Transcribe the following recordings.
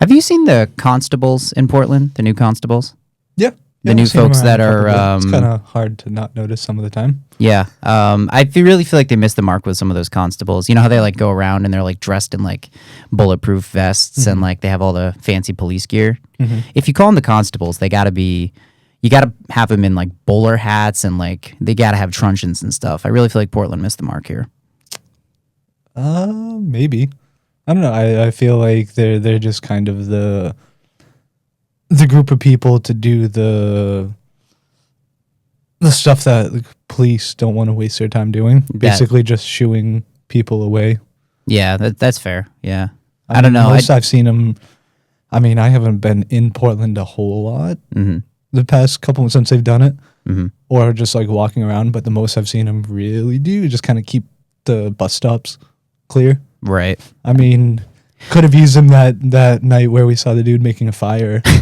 Have you seen the constables in Portland? The new constables? Yeah. The new folks that are... it's kind of hard to not notice some of the time. Yeah. Really feel like they missed the mark with some of those constables. You know how they like go around and they're like dressed in like bulletproof vests and like they have all the fancy police gear? If you call them the constables, they got to be... You got to have them in like bowler hats and like they got to have truncheons and stuff. I really feel like Portland missed the mark here. Maybe. I don't know. I feel like they're just kind of the group of people to do the stuff that like, police don't want to waste their time doing. Basically, just shooing people away. Yeah, that's fair. Yeah, I don't know. I've seen them. I mean, I haven't been in Portland a whole lot the past couple since they've done it, or just like walking around. But the most I've seen them really do is just kind of keep the bus stops clear. Right. I mean, could have used him that night where we saw the dude making a fire. He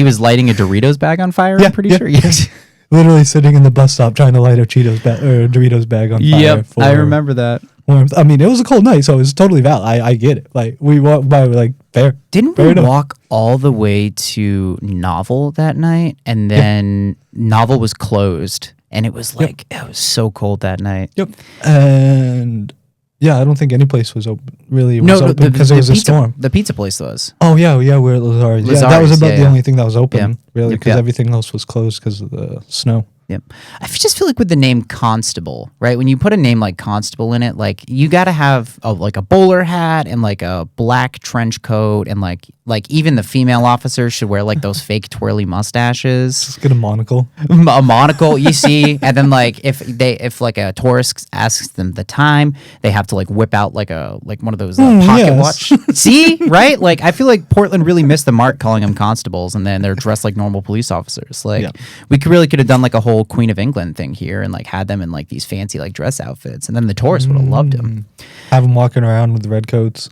was lighting a Doritos bag on fire, I'm pretty sure. Yes. Literally sitting in the bus stop trying to light a Doritos bag on fire. Yep, I remember that. Warmth. I mean, it was a cold night, so it was totally valid. I get it. Like, we walked by, like, fair. Didn't we walk all the way to Novel that night? And then Novel was closed. And it was like, it was so cold that night. Yep. And yeah, I don't think any place was open. Really, was open because it was a storm. The pizza place was. Oh, yeah, where it was ours. Yeah, that was about the only thing that was open, really, because everything else was closed because of the snow. Yep. I just feel like with the name Constable, right? When you put a name like Constable in it, like you got to have like a bowler hat and like a black trench coat and like even the female officers should wear like those fake twirly mustaches. Just get a monocle. A monocle, you see, and then like if like a tourist asks them the time, they have to like whip out like one of those pocket watch. See, right? Like I feel like Portland really missed the mark calling them constables, and then they're dressed like normal police officers. Like we could have done like a whole Queen of England thing here and like had them in like these fancy like dress outfits, and then the tourists would have loved them. Have them walking around with red coats.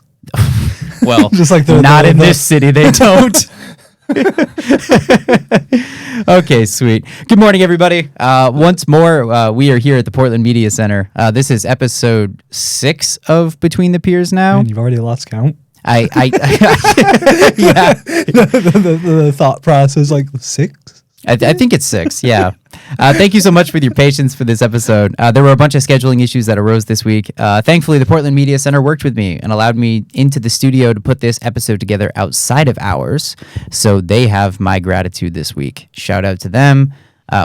Well, just like not in this city, they don't. Okay, sweet. Good morning, everybody. Once more, we are here at the Portland Media Center. This is episode 6 of Between the Piers now. Man, you've already lost count. Yeah. The thought process, like 6? I think it's 6, yeah. Thank you so much for your patience for this episode. There were a bunch of scheduling issues that arose this week. Thankfully, the Portland Media Center worked with me and allowed me into the studio to put this episode together outside of hours. So they have my gratitude this week. Shout out to them.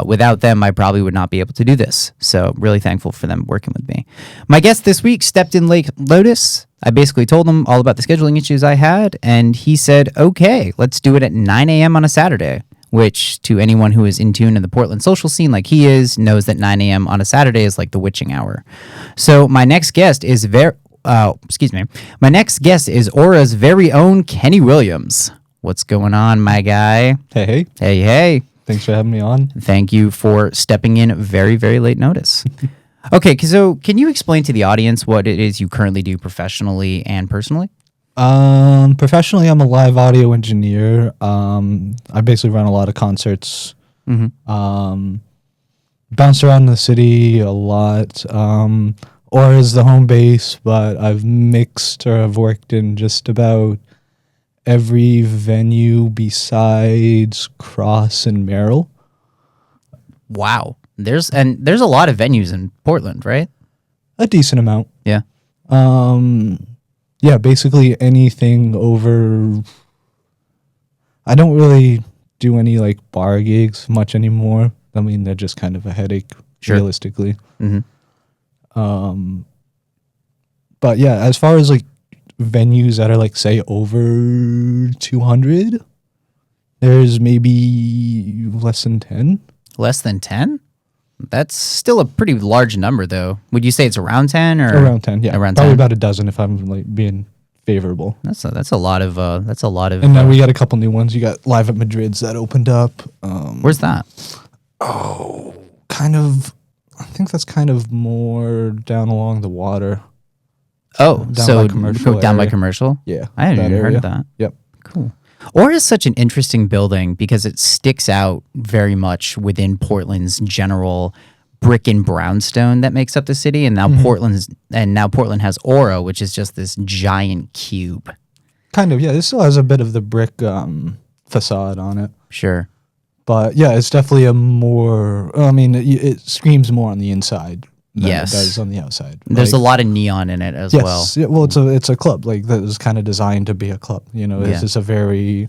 Without them, I probably would not be able to do this. So really thankful for them working with me. My guest this week stepped in late notice. I basically told him all about the scheduling issues I had, and he said, okay, let's do it at 9 a.m. on a Saturday. Which, to anyone who is in tune in the Portland social scene like he is, knows that 9 a.m. on a Saturday is like the witching hour. So my next guest is My next guest is Aura's very own Kenny Williams. What's going on, my guy? Hey. Thanks for having me on. Thank you for stepping in very, very late notice. Okay, so can you explain to the audience what it is you currently do professionally and personally? Professionally, I'm a live audio engineer. I basically run a lot of concerts. Bounce around the city a lot. Or is the home base, but I've mixed or I've worked in just about every venue besides Cross and Merrill. Wow. There's a lot of venues in Portland, right? A decent amount. Yeah. Yeah, basically anything over... I don't really do any, like, bar gigs much anymore. I mean, they're just kind of a headache, realistically. But, yeah, as far as, like, venues that are, like, say, over 200, there's maybe less than 10. Less than 10? That's still a pretty large number, though. Would you say it's around 10 or around 10? Yeah, around probably 10? about a dozen if I'm like being favorable. That's a lot of. And then we got a couple new ones. You got Live at Madrid's that opened up. Where's that? Oh, kind of. I think that's kind of more down along the water. Oh, down by commercial. Yeah, I hadn't even heard of that. Yep. Cool. Aura is such an interesting building because it sticks out very much within Portland's general brick and brownstone that makes up the city, and now Portland has Aura, which is just this giant cube. Kind of, yeah. It still has a bit of the brick facade on it. Sure. But yeah, it's definitely a more. I mean, it screams more on the inside than it does on the outside. There's a lot of neon in it as well. Yeah, well, it's a club like that is kind of designed to be a club. You know, it's just a very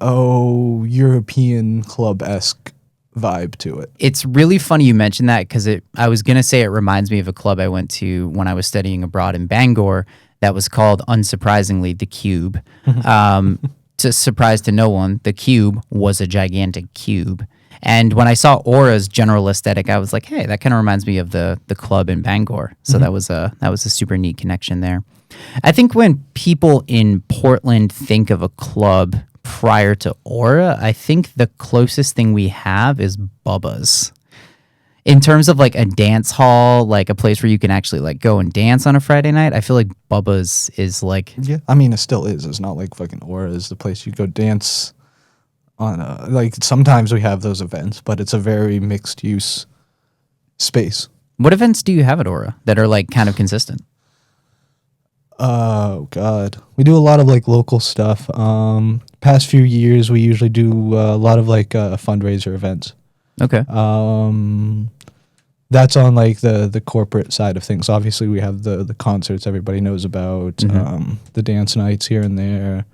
European club-esque vibe to it. It's really funny you mentioned that because I was gonna say it reminds me of a club I went to when I was studying abroad in Bangor that was called, unsurprisingly, the Cube. To surprise to no one, the Cube was a gigantic cube. And when I saw Aura's general aesthetic, I was like, hey, that kind of reminds me of the club in Bangor. So that was a super neat connection there. I think when people in Portland think of a club prior to Aura, I think the closest thing we have is Bubba's. In terms of like a dance hall, like a place where you can actually like go and dance on a Friday night, I feel like Bubba's is like... Yeah, I mean, it still is. It's not like fucking Aura is the place you go dance on. Like sometimes we have those events, but it's a very mixed use space. What events do you have at Aura that are like kind of consistent? Oh God, we do a lot of like local stuff. Past few years, we usually do a lot of like fundraiser events. Okay. That's on like the corporate side of things. Obviously, we have the concerts everybody knows about, the dance nights here and there.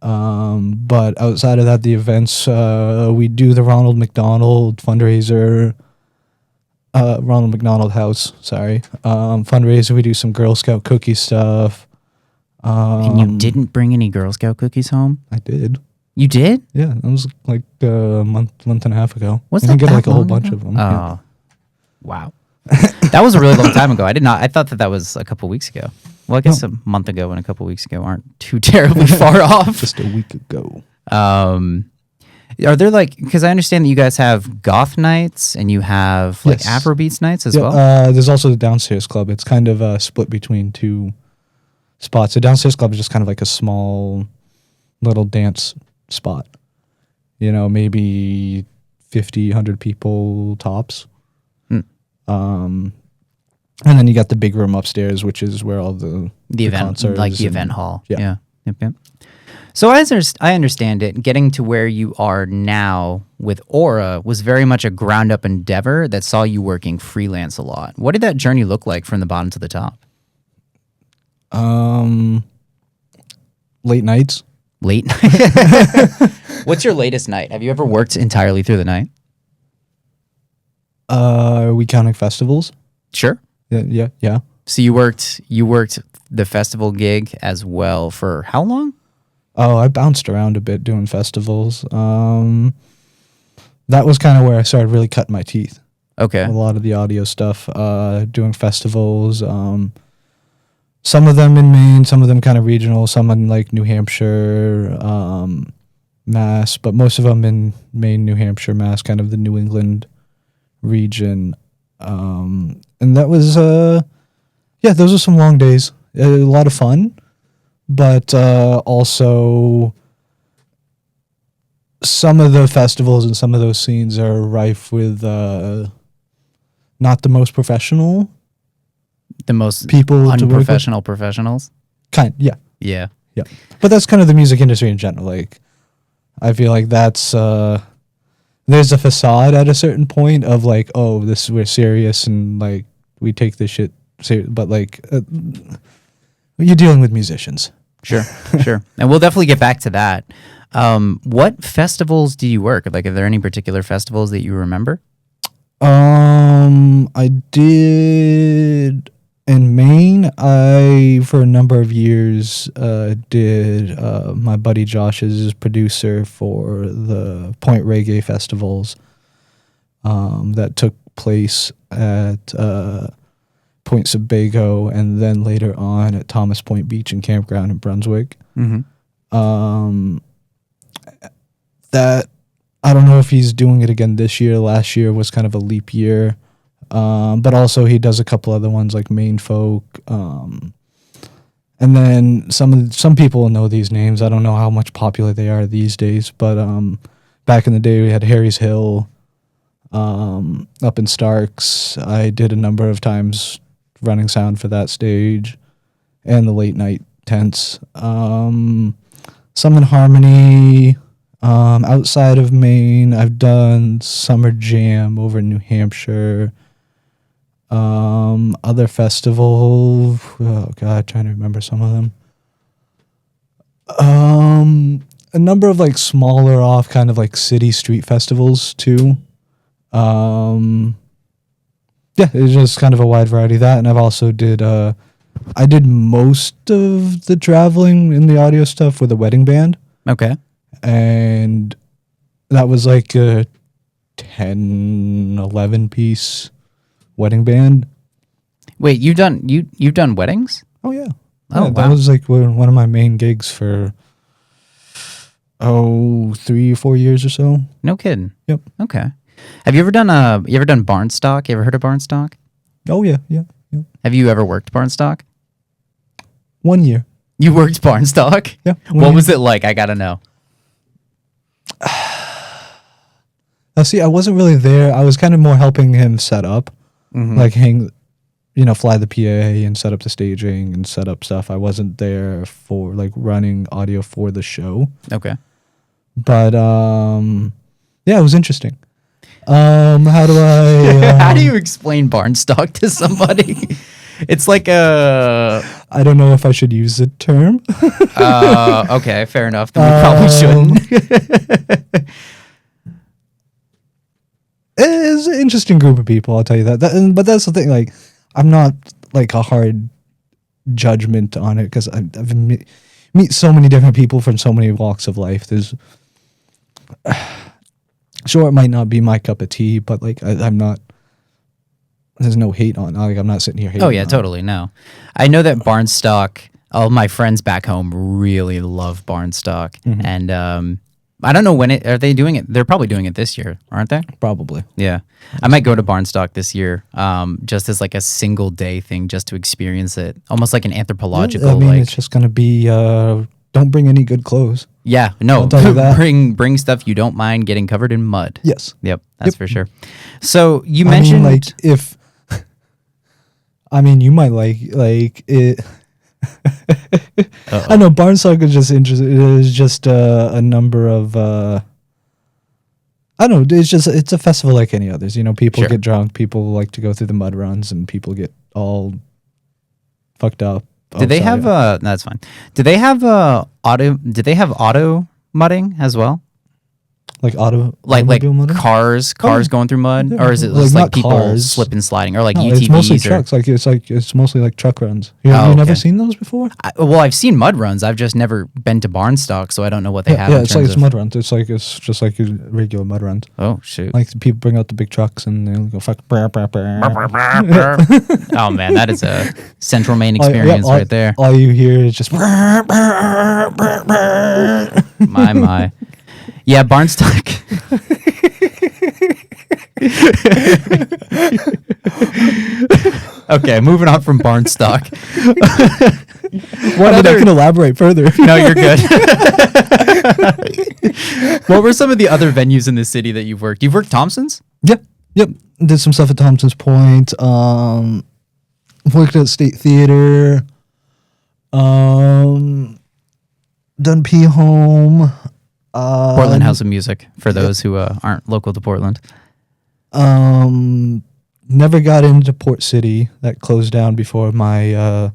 But outside of that, the events, we do the Ronald McDonald fundraiser. Ronald McDonald House, sorry. Fundraiser, we do some Girl Scout cookie stuff. And you didn't bring any Girl Scout cookies home? I did. You did? Yeah, that was like a month and a half ago. Was I that get like a whole long bunch ago? of them. Oh, Yeah. Wow. That was a really long time ago. I thought that was a couple weeks ago. Well, I guess a month ago and a couple weeks ago aren't too terribly far off. Just a week ago. Are there like, because I understand that you guys have goth nights and you have like Afrobeats nights as well? There's also the downstairs club. It's kind of split between two spots. The downstairs club is just kind of like a small little dance spot. You know, maybe 50, 100 people tops. And then you got the big room upstairs, which is where all the event, concerts, like the event hall. Yeah. Yep. So I understand it. Getting to where you are now with Aura was very much a ground up endeavor that saw you working freelance a lot. What did that journey look like from the bottom to the top? Late nights. Late night. What's your latest night? Have you ever worked entirely through the night? Are we counting festivals? Sure. Yeah. So you worked the festival gig as well for how long? Oh, I bounced around a bit doing festivals. That was kind of where I started really cutting my teeth. Okay. A lot of the audio stuff, doing festivals. Some of them in Maine, some of them kind of regional, some in like New Hampshire, Mass, but most of them in Maine, New Hampshire, Mass, kind of the New England region. And that was, those were some long days. A lot of fun, but also some of the festivals and some of those scenes are rife with not the most professional. The most people unprofessional professionals? Yeah. Yeah. But that's kind of the music industry in general. Like, I feel like that's there's a facade at a certain point of like, oh, we're serious and like we take this shit serious, but like you're dealing with musicians. Sure. And we'll definitely get back to that. What festivals do you work? Like, are there any particular festivals that you remember? I did in Maine. I for a number of years did my buddy Josh's producer for the Point Reggae festivals that took place at Point Sebago and then later on at Thomas Point Beach and Campground in Brunswick. That I don't know if he's doing it again this year. Last year was kind of a leap year. But also he does a couple other ones like Maine Folk. And then some people know these names. I don't know how much popular they are these days, but back in the day we had Harry's Hill. up in Starks. I did a number of times running sound for that stage and the late night tents. Some in Harmony. Outside of Maine, I've done Summer Jam over in New Hampshire. Other festival. Oh God, trying to remember some of them. A number of like smaller off kind of like city street festivals too. Yeah, it's just kind of a wide variety of that. And I've also I did most of the traveling in the audio stuff with a wedding band. Okay. And that was like a 10, 11 piece wedding band. Wait, you've done weddings? Oh yeah. Oh, Yeah, that wow. was like one of my main gigs for 3 or 4 years or so. No kidding. Yep. Okay. Have you ever done Barnstock? You ever heard of Barnstock? Oh yeah. Have you ever worked Barnstock? 1 year. You worked Barnstock? Yeah. What was it like? I gotta know. Now, see, I wasn't really there. I was kind of more helping him set up, like fly the PA and set up the staging and set up stuff. I wasn't there for like running audio for the show. Okay. But yeah, it was interesting. How do I? How do you explain Barnstock to somebody? It's like a. I don't know if I should use the term. Okay, fair enough. Then we probably shouldn't. It's an interesting group of people, I'll tell you that. But that's the thing. Like, I'm not like a hard judgment on it because I've meet so many different people from so many walks of life. Sure, it might not be my cup of tea, but like I'm not. There's no hate on. Like I'm not sitting here hating. Oh yeah, on it. totally. No, I know that Barnstock. All my friends back home really love Barnstock, and I don't know when are they doing it. They're probably doing it this year, aren't they? Probably. Yeah, I might go to Barnstock this year, just as like a single day thing, just to experience it, almost like an anthropological. I mean, like, it's just gonna be. Don't bring any good clothes. yeah, no, I'll tell you that. bring stuff you don't mind getting covered in mud. Yes. Yep, that's for sure. So you I mentioned mean, like if. I mean, you might like it. I know Barnstock is just interesting. It is just a number of. I don't know. It's a festival like any others. You know, people Sure. get drunk. People like to go through the mud runs, and people get all fucked up. Did they have no, that's fine. Did they have auto mudding as well? like Like automobile mudding? cars going through mud, Yeah. or is it Like, just like not people cars. slipping sliding, or like No, UTVs? it's mostly or, trucks. It's mostly like truck runs. Oh, You've never okay. seen those before? Well, I've seen mud runs. I've just never been to Barnstock, so I don't know what they have. Yeah, in it's terms like of, mud runs. It's just like a regular mud runs. Oh shoot! Like the people bring out the big trucks and they go fuck. Oh man, that is a Central Maine experience right there. All you hear is just. My. Yeah, Barnstock. Okay, moving on from Barnstock. I can elaborate further. No, you're good. What were some of the other venues in the city that you've worked? You've worked Thompson's? Yep. Did some stuff at Thompson's Point. Worked at State Theater. Done P Home. Portland House of Music, for those who aren't local to Portland. Never got into Port City. That closed down before my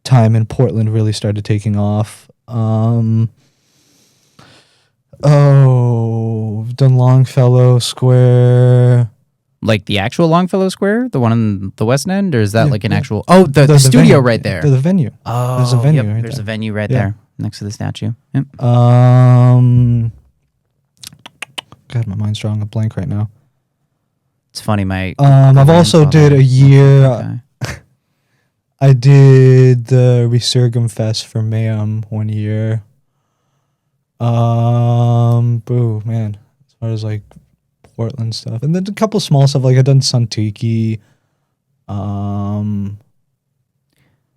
time in Portland really started taking off. Done Longfellow Square. Like the actual Longfellow Square, the one in the West End, or is that like an yeah. actual? Oh, the studio venue. right there. The venue. Oh, there's a venue. yep, Right there's there. a venue right Yeah. there next to the statue. Yep. God, my mind's drawing a blank right now. It's funny. I've also did a year. Okay. I did the Resurgam Fest for Mayhem 1 year. Boo, man. As far as like Portland stuff, and then a couple small stuff like I done Suntiki.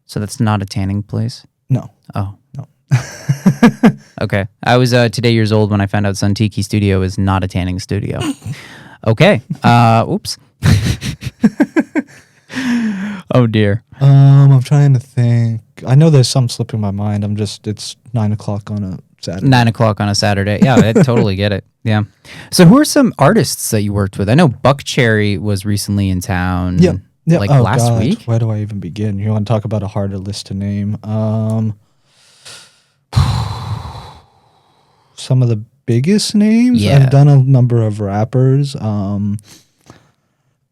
So that's not a tanning place. No. Oh No. Okay. I was today years old when I found out Suntiki Studio is not a tanning studio. Okay. Oops. Oh dear. I'm trying to think. I know there's some slipping my mind. It's 9 o'clock on a Saturday. 9 o'clock on a Saturday. Yeah, I totally get it. Yeah. So who are some artists that you worked with? I know Buck Cherry was recently in town. Yeah. Like last week. Where do I even begin? You want to talk about a harder list to name? Some of the biggest names. Yeah. I've done a number of rappers. When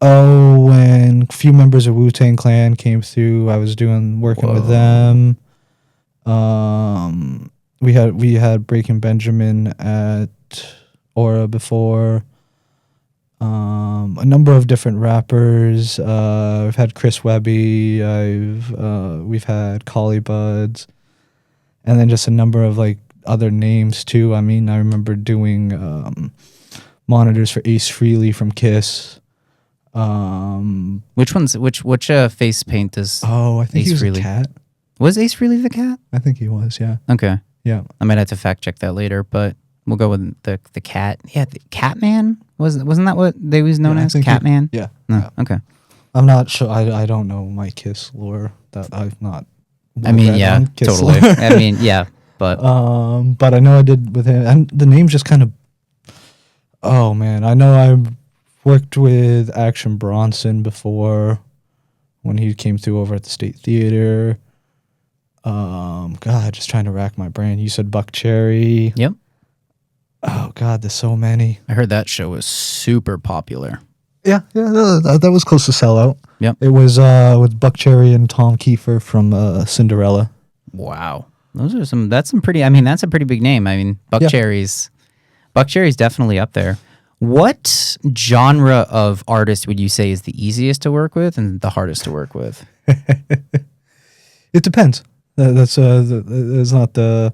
a few members of Wu-Tang Clan came through, I was working with them. We had Breaking Benjamin at Aura before. A number of different rappers. We've had Chris Webby. We've had Collie Buds, and then just a number of like other names too. I mean, I remember doing monitors for Ace Frehley from Kiss. Which face paint does? Oh, I think Ace he was Frehley. a cat. Was Ace Frehley the cat? I think he was. Yeah. Okay. Yeah. I might have to fact check that later, but we'll go with the cat. Yeah, the Catman wasn't that what they was known as? Catman. Yeah. No. Yeah. Okay. I'm not sure. I don't know my Kiss lore. That I've not. I mean, yeah, Kiss totally. lore. I mean, yeah, but I know I did with him, and the name's just kind of. Oh man, I know I worked with Action Bronson before, when he came through over at the State Theater. God, just trying to rack my brain. You said Buck Cherry. Yep. Oh God, there's so many. I heard that show was super popular. Yeah, that was close to sellout. Yep. It was with Buck Cherry and Tom Kiefer from Cinderella. Wow. That's a pretty big name. I mean, Buck Cherry's definitely up there. What genre of artist would you say is the easiest to work with and the hardest to work with? It depends. That's not the.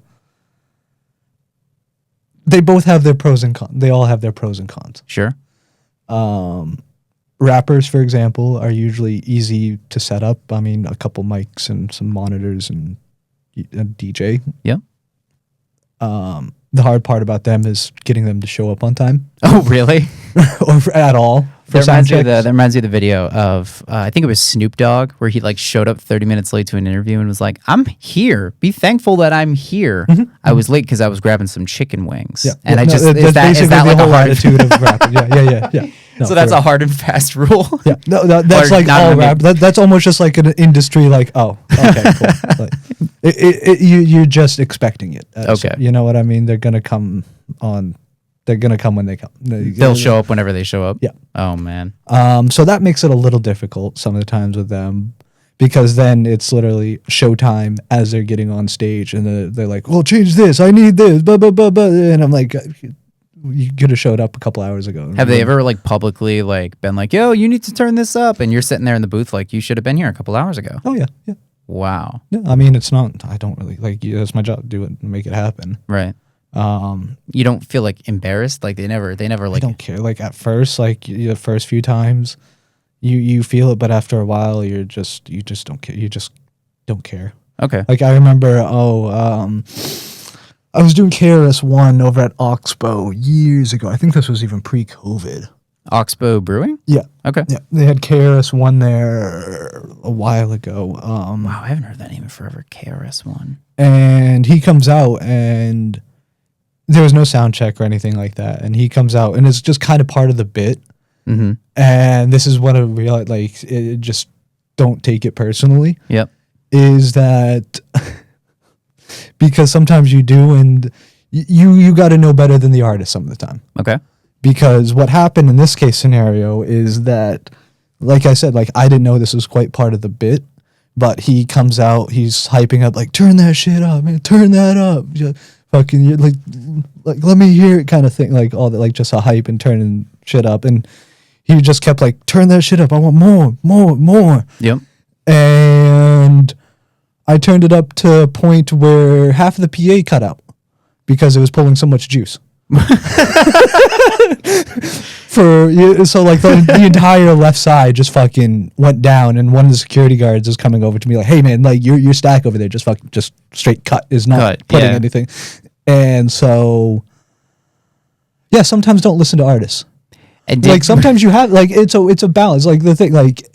They both have their pros and cons. They all have their pros and cons. Sure. Rappers, for example, are usually easy to set up. I mean, a couple mics and some monitors and a DJ. Yep. The hard part about them is getting them to show up on time. Oh, really? Or at all. That reminds me of the video of, I think it was Snoop Dogg, where he like showed up 30 minutes late to an interview and was like, "I'm here. Be thankful that I'm here. I was late because I was grabbing some chicken wings." Yeah. And is that like the whole attitude of rapping? Yeah. No, so that's a hard and fast rule. Yeah, no, that's like all rap. That's almost just like an industry. Like, oh, okay, cool. Like, you're just expecting it. Okay, you know what I mean. They're gonna come on. They're gonna come when they come. They'll show up whenever they show up. Yeah. Oh man. So that makes it a little difficult some of the times with them, because then it's literally showtime as they're getting on stage, and they're like, "Well, change this. I need this." Blah blah blah blah. And I'm like, you could have showed up a couple hours ago. Have they ever like publicly like been like, "Yo, you need to turn this up," and you're sitting there in the booth like, "You should have been here a couple hours ago." Oh yeah. Wow. Yeah, I mean, it's not. I don't really like. That's my job. Do it and make it happen. Right. You don't feel like embarrassed? Like they never like. I don't care. Like at first, like the first few times, you feel it, but after a while, you just don't care. You just don't care. Okay. Like I remember, I was doing KRS-One over at Oxbow years ago. I think this was even pre-COVID. Oxbow Brewing? Yeah. Okay. Yeah, they had KRS-One there a while ago. Wow, I haven't heard that name in forever. KRS-One. And he comes out, and there was no sound check or anything like that. And he comes out, and it's just kind of part of the bit. Mm-hmm. And this is what I realized, like, it just don't take it personally. Yep. Is that because sometimes you do, and you got to know better than the artist some of the time. Okay. Because what happened in this case scenario is that, like I said, like I didn't know this was quite part of the bit, but he comes out, he's hyping up like, "Turn that shit up, man, turn that up, fucking like let me hear it," kind of thing, like all that, like just a hype and turning shit up, and he just kept like, "Turn that shit up, I want more." Yep. And I turned it up to a point where half of the PA cut out because it was pulling so much juice. So like the entire left side just fucking went down, and one of the security guards is coming over to me like, "Hey man, like your stack over there just straight cut, is not putting anything." And so yeah, sometimes don't listen to artists. And like sometimes you have like it's a balance. Like the thing, like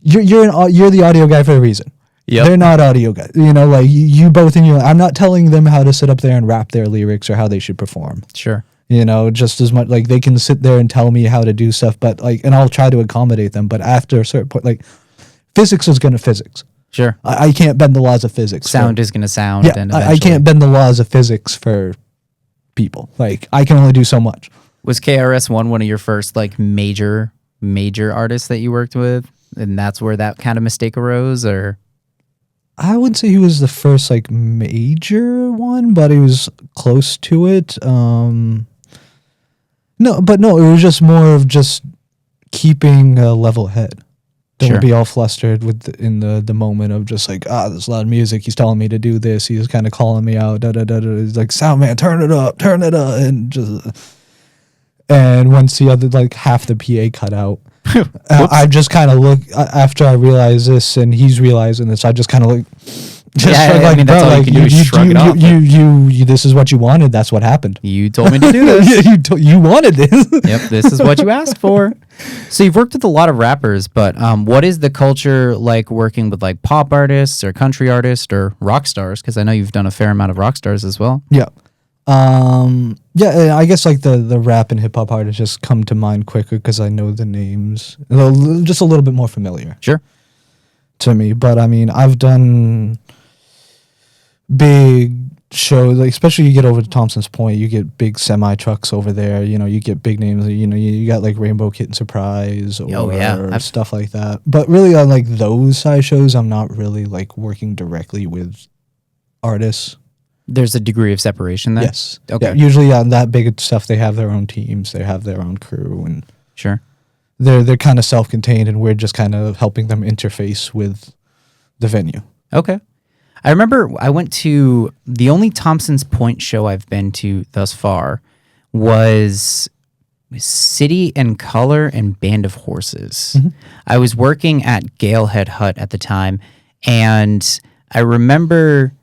you're the audio guy for a reason. Yep. They're not audio guys. You know, like you both in your. I'm not telling them how to sit up there and rap their lyrics or how they should perform. Sure. You know, just as much like they can sit there and tell me how to do stuff, but like, and I'll try to accommodate them. But after a certain point, like physics is going to physics. Sure. I can't bend the laws of physics. Sound is going to sound. Yeah, And I can't bend the laws of physics for people. Like I can only do so much. Was KRS-One one of your first like major artists that you worked with, and that's where that kind of mistake arose, or? I wouldn't say he was the first like major one, but he was close to it. No, it was just more of just keeping a level head. Don't be all flustered in the moment of just like, there's a lot of music. He's telling me to do this. He's kind of calling me out. He's like, sound man, turn it up, and just. And once the other like half the PA cut out, I just kind of look after I realize this, and he's realizing this. I just kind of look. I mean, that's all you can do is shrug it off. You, this is what you wanted. That's what happened. You told me to do this. You wanted this. Yep, this is what you asked for. So you've worked with a lot of rappers, but what is the culture like working with like pop artists or country artists or rock stars? Because I know you've done a fair amount of rock stars as well. Yeah. I guess like the rap and hip hop artists just come to mind quicker because I know the names. Just a little bit more familiar. Sure. To me, but I mean, I've done big shows, like especially you get over to Thompson's Point, you get big semi trucks over there. You know, you get big names. You know, you got like Rainbow Kitten Surprise or stuff like that. But really, on like those size shows, I'm not really like working directly with artists. There's a degree of separation there? Yes. Okay. Yeah, usually on that big stuff, they have their own teams, they have their own crew, and sure, they're kind of self-contained, and we're just kind of helping them interface with the venue. Okay. I remember I went to the only Thompson's Point show I've been to thus far was City and Color and Band of Horses. Mm-hmm. I was working at Galehead Hut at the time, and I remember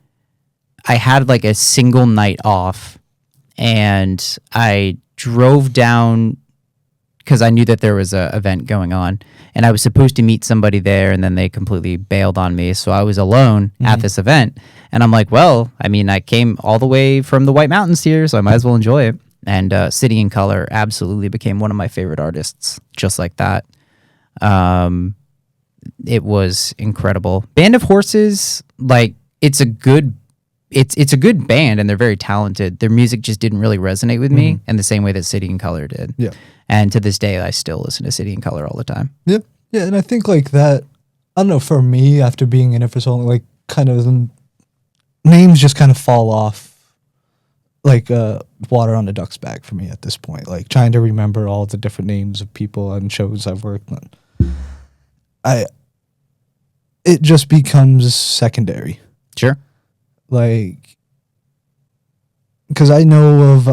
I had like a single night off, and I drove down because I knew that there was an event going on, and I was supposed to meet somebody there, and then they completely bailed on me. So I was alone at this event, and I'm like, well, I mean, I came all the way from the White Mountains here, so I might as well enjoy it. And City and Color absolutely became one of my favorite artists, just like that. It was incredible. Band of Horses, like, it's a good band, and they're very talented. Their music just didn't really resonate with me in the same way that City and Color did. Yeah. And to this day, I still listen to City and Color all the time. Yeah. Yeah, and I think like that, I don't know, for me, after being in it for so long, like kind of names just kind of fall off like water on a duck's back for me at this point. Like trying to remember all the different names of people on shows I've worked on. It just becomes secondary. Sure. Like, because I know of,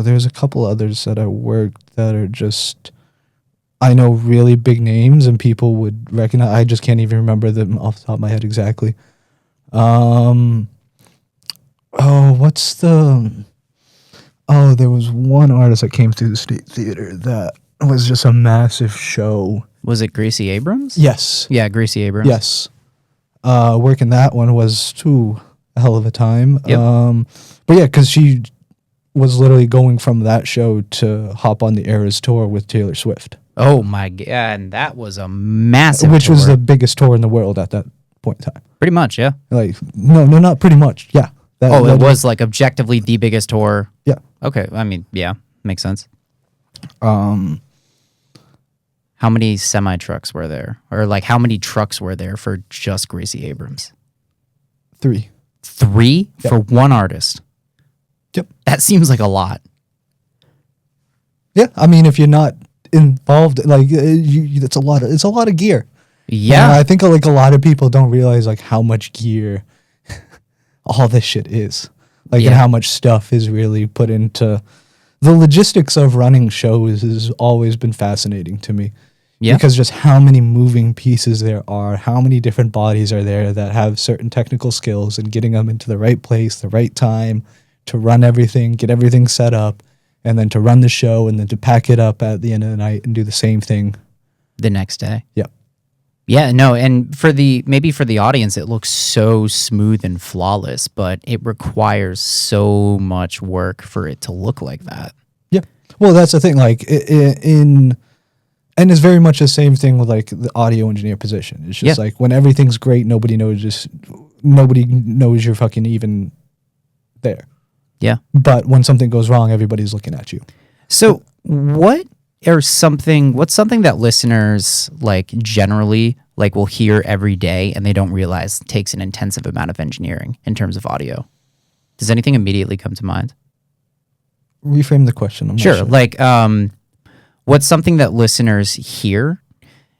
there's a couple others that I worked that are just, I know really big names and people would recognize. I just can't even remember them off the top of my head exactly. There was one artist that came through the State Theater that was just a massive show. Was it Gracie Abrams? Yes. Yeah, Gracie Abrams. Yes. Working that one was a hell of a time. Yep. But yeah, because she was literally going from that show to hop on the Eras tour with Taylor Swift. Oh my god, and that was a massive Which tour. was the biggest tour in the world at that point in time. Pretty much, yeah. Like, no, not pretty much. Yeah. It was like objectively the biggest tour. Yeah. Okay, I mean, yeah, makes sense. How many semi-trucks were there? Or like how many trucks were there for just Gracie Abrams? 3. 3 Yep. for one artist? Yep. That seems like a lot. Yeah, I mean, if you're not involved, like, it's a lot of gear. Yeah. And I think like a lot of people don't realize like how much gear all this shit is. Like, and how much stuff is really put into the logistics of running shows has always been fascinating to me. Yeah. Because just how many moving pieces there are, how many different bodies are there that have certain technical skills, and getting them into the right place, the right time to run everything, get everything set up, and then to run the show, and then to pack it up at the end of the night and do the same thing the next day. Yep. Yeah, no, and for the audience, it looks so smooth and flawless, but it requires so much work for it to look like that. Yeah. Well, that's the thing. Like and it's very much the same thing with like the audio engineer position. It's just like when everything's great, nobody knows you're fucking even there. Yeah. But when something goes wrong, everybody's looking at you. So what's something that listeners like generally like will hear every day and they don't realize takes an intensive amount of engineering in terms of audio? Does anything immediately come to mind? Reframe the question. I'm not sure. sure. Like, what's something that listeners hear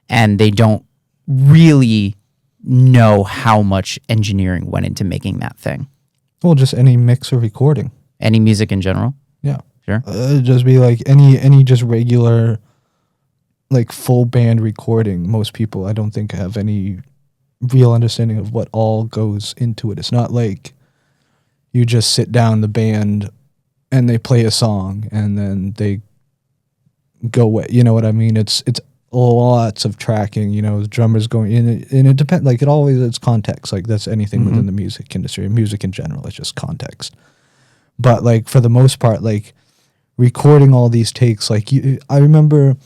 and they don't really know how much engineering went into making that thing? Well, just any mix or recording. Any music in general? Yeah. Sure. Just be like any just regular, like full band recording. Most people, I don't think, have any real understanding of what all goes into it. It's not like you just sit down the band and they play a song and then they go away. You know what I mean? It's lots of tracking. The drummers going in, and it depends. Like it's context. Like that's anything within the music industry, music in general. It's just context. But like for the most part, like recording all these takes, like I remember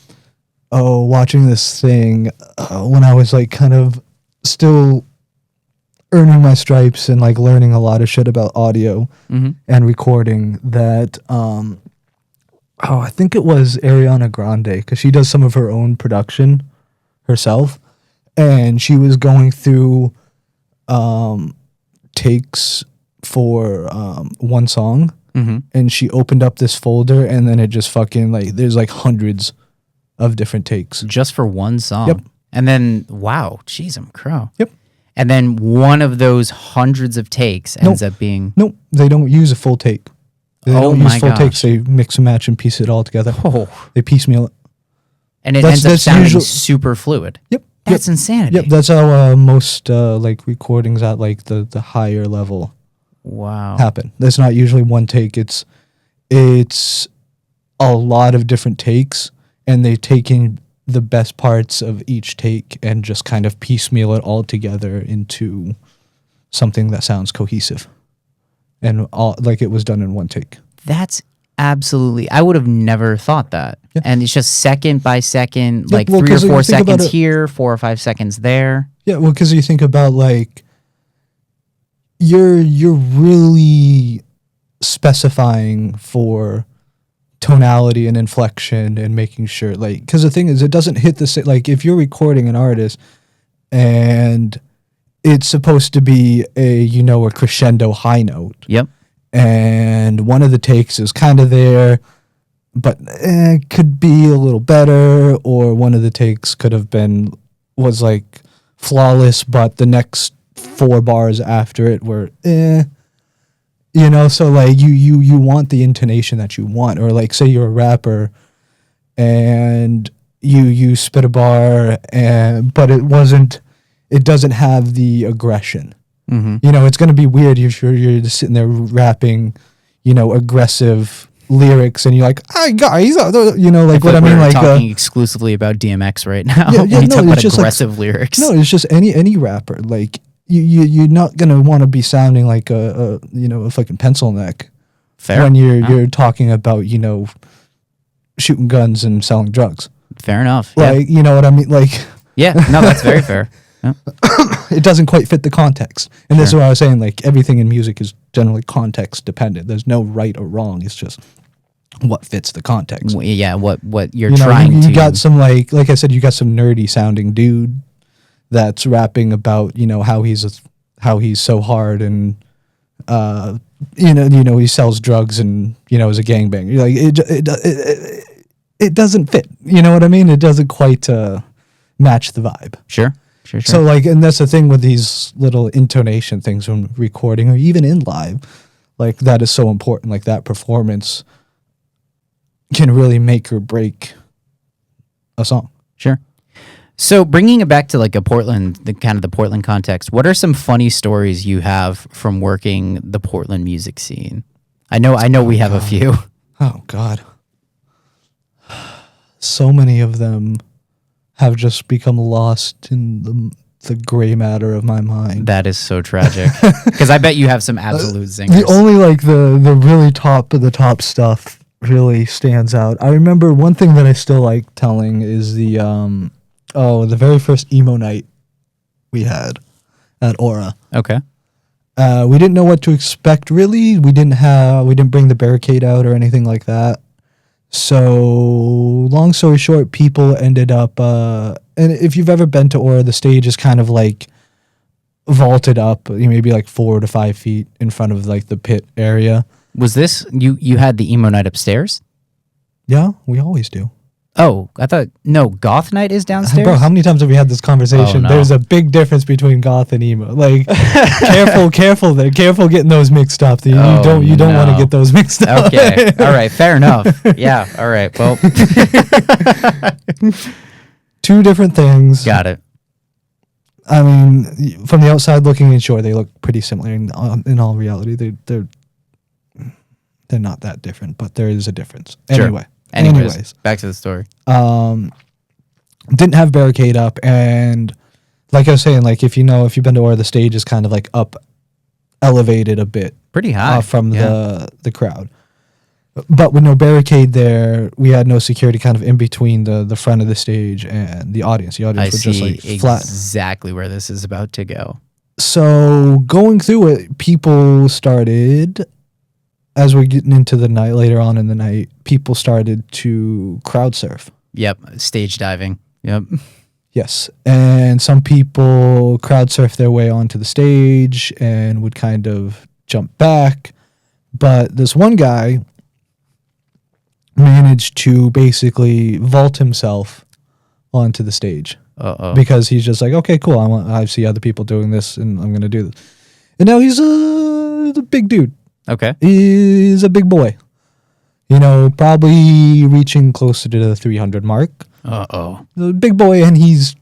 watching this thing when I was like kind of still earning my stripes and like learning a lot of shit about audio and recording that I think it was Ariana Grande, because she does some of her own production herself, and she was going through takes for one song, and she opened up this folder, and then it just fucking like there's like hundreds of different takes just for one song. Yep. And then wow, jeez, I'm crow. Yep. And then one of those hundreds of takes ends up being they don't use a full take. They don't use full gosh. takes. They mix and match and piece it all together. They piecemeal it. And it ends up sounding super fluid. Yep. That's insanity. Yep, that's how most like recordings at like the higher level happen. That's not usually one take. It's a lot of different takes, and they take in the best parts of each take and just kind of piecemeal it all together into something that sounds cohesive. And all like it was done in one take. That's absolutely, I would have never thought that. Yeah. And it's just second by second, like 3 or 4 seconds here, 4 or 5 seconds there. Yeah, well, because you think about like you're really specifying for tonality and inflection and making sure, like, because the thing is, it doesn't hit the same. Like if you're recording an artist and it's supposed to be a crescendo high note. Yep. And one of the takes is kind of there, but could be a little better, or one of the takes was like flawless, but the next 4 bars after it were so like you want the intonation that you want, or like say you're a rapper and you spit a bar but it doesn't have the aggression. It's going to be weird if you're just sitting there rapping, aggressive lyrics, and you're like, "Hi guys," like what I mean. Like talking exclusively about DMX right now. Yeah, we talk about just aggressive lyrics. No, it's just any rapper. Like you're not going to want to be sounding like a fucking pencil neck. Fair. When you're talking about shooting guns and selling drugs. Fair enough. Like you know what I mean. Like yeah, no, that's very fair. Yeah. It doesn't quite fit the context. And this is what I was saying, like everything in music is generally context dependent. There's no right or wrong. It's just what fits the context. Well, yeah, what you're trying to... You got some, like I said, you got some nerdy sounding dude that's rapping about, how he's so hard and, he sells drugs and, is a gangbanger. You're like, it doesn't fit. You know what I mean? It doesn't quite match the vibe. Sure. So like, and that's the thing with these little intonation things when recording or even in live, like that is so important. Like that performance can really make or break a song. Sure. So bringing it back to like the Portland context, what are some funny stories you have from working the Portland music scene? I know we have a few. Oh God. So many of them have just become lost in the gray matter of my mind. That is so tragic. Because I bet you have some absolute zingers. The only like the really top of the top stuff really stands out. I remember one thing that I still like telling is the very first emo night we had at Aura. Okay. We didn't know what to expect really. We didn't bring the barricade out or anything like that. So, long story short, people ended up, and if you've ever been to Aura, the stage is kind of like vaulted up, maybe like 4 to 5 feet in front of like the pit area. Was this, you had the emo night upstairs? Yeah, we always do. Oh, I thought, no, goth night is downstairs? Bro, how many times have we had this conversation? Oh, no. There's a big difference between goth and emo. Like, careful getting those mixed up. You don't want to get those mixed up. Okay, all right, fair enough. Yeah, all right, well. 2 different things. Got it. I mean, from the outside looking in, sure, they look pretty similar. In all reality, they're not that different, but there is a difference. Sure. Anyways, back to the story. Didn't have barricade up, and like I was saying, like if you've been to Aura, the stage is kind of like elevated a bit, pretty high from the crowd. But with no barricade there, we had no security kind of in between the front of the stage and the audience. The audience was just like flat. Exactly where this is about to go. So going through it, people started, as we're getting into the night, later on in the night, people started to crowd surf. Yep, stage diving. Yep. Yes, and some people crowd surf their way onto the stage and would kind of jump back. But this one guy managed to basically vault himself onto the stage. Because he's just like, okay, cool, I see other people doing this, and I'm going to do this. And now he's a big dude. Okay. He's a big boy. Probably reaching closer to the 300 mark. The big boy, and he's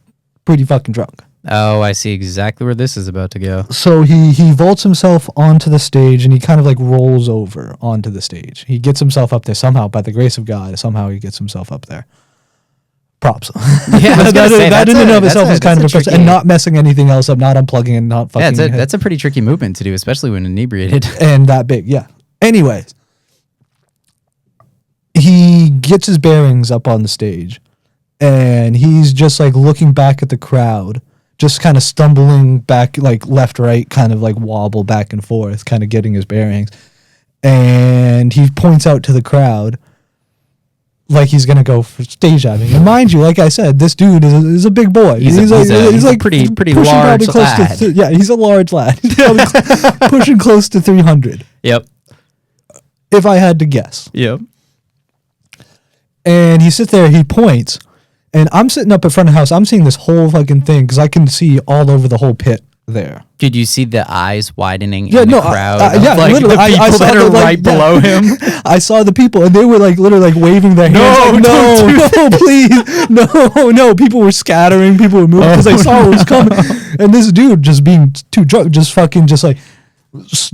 pretty fucking drunk. Oh, I see exactly where this is about to go. So he vaults himself onto the stage, and he kind of like rolls over onto the stage. He gets himself up there somehow, by the grace of God. Somehow he gets himself up there. Props. Yeah, that in and of itself is kind of impressive. And not messing anything else up, not unplugging and not fucking. Yeah, that's a pretty tricky movement to do, especially when inebriated. And that big, yeah. Anyways, he gets his bearings up on the stage, and he's just like looking back at the crowd, just kind of stumbling back, like left, right, kind of like wobble back and forth, kind of getting his bearings. And he points out to the crowd like he's going to go for stage diving. And mind you, like I said, this dude is a big boy. He's like pretty large lad. Yeah, he's a large lad. He's probably pushing close to 300. Yep. If I had to guess. Yep. And he sits there, he points, and I'm sitting up in front of the house. I'm seeing this whole fucking thing because I can see all over the whole pit there. Did you see the eyes widening in the crowd? Yeah, like literally. The people I saw that are right below him. I saw the people, and they were like literally like waving their hands. No, please, no. People were scattering. People were moving because they saw what was coming. And this dude, just being too drunk, just fucking just like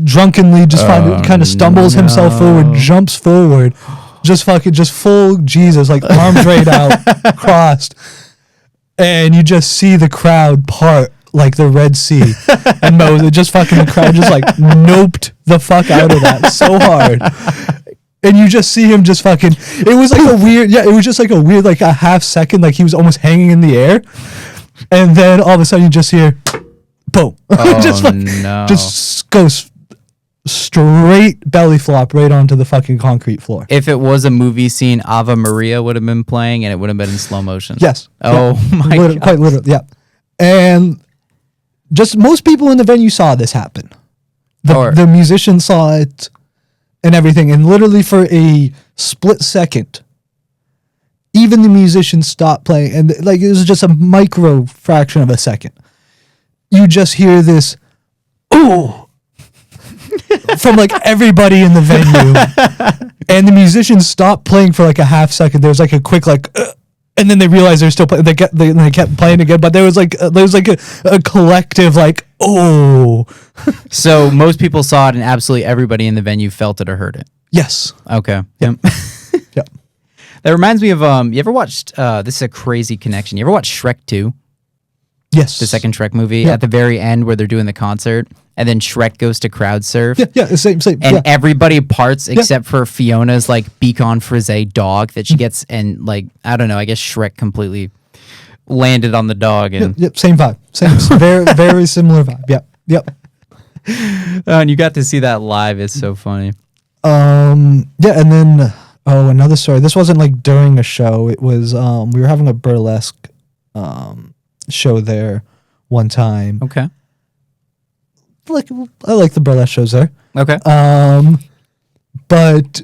drunkenly just kind of stumbles himself forward, jumps forward. Just full Jesus, like arms right out, crossed. And you just see the crowd part like the Red Sea. And Moses, just fucking the crowd just like noped the fuck out of that so hard. And you just see him just fucking, it was like it was just like a weird, like a half second, like he was almost hanging in the air. And then all of a sudden you just hear, boom. Just goes straight belly flop right onto the fucking concrete floor. If it was a movie scene, Ave Maria would have been playing, and it would have been in slow motion. Yes. Oh my God. Quite literally, yeah. And just most people in the venue saw this happen. The musicians saw it and everything, and literally for a split second, even the musicians stopped playing, and like it was just a micro fraction of a second. You just hear this, ooh. From like everybody in the venue, and the musicians stopped playing for like a half second. There was like a quick like, and and then they realized they're still playing. They kept playing again, but there was like a collective like, oh. So most people saw it, and absolutely everybody in the venue felt it or heard it. Yes. Okay. Yep. Yep. That reminds me of you ever watched? This is a crazy connection. You ever watched Shrek 2? Yes. The second Shrek movie, Yeah. at the very end where they're doing the concert, and then Shrek goes to crowd surf. Yeah. Same. And everybody parts except for Fiona's like Beacon Frise dog that she gets, and like I don't know, I guess Shrek completely landed on the dog, and Yep. Same vibe. Same. Very similar vibe. Yep. and you got to see that live. It's so funny. Yeah, and then another story. This wasn't like during a show. It was we were having a burlesque show there one time. Okay. Like I like the burlesque shows there. Okay. But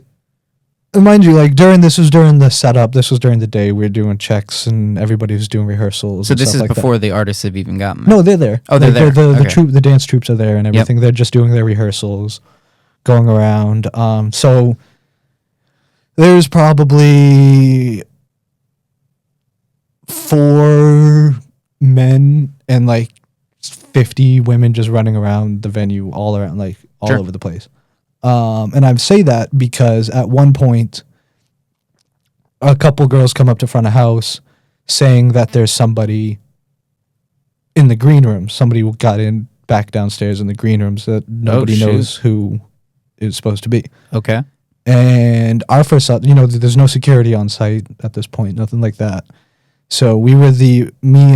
mind you, like this was during the setup. This was during the day. We were doing checks and everybody was doing rehearsals. So and this stuff is like before that. the artists have even gotten there. No, they're there. Oh, they're Like, there. The Okay. troupe, the dance troops are there and everything. They're just doing their rehearsals, going around. So there's probably 4 men and like 50 women just running around the venue, all around, like all Sure. over the place. And I say that because at one point, a couple girls come up to front of house saying that there's somebody in the green room. Somebody got in back downstairs in the green rooms that nobody shoot. knows who it's supposed to be. Okay. And our first thought, there's no security on site at this point, nothing like that. So me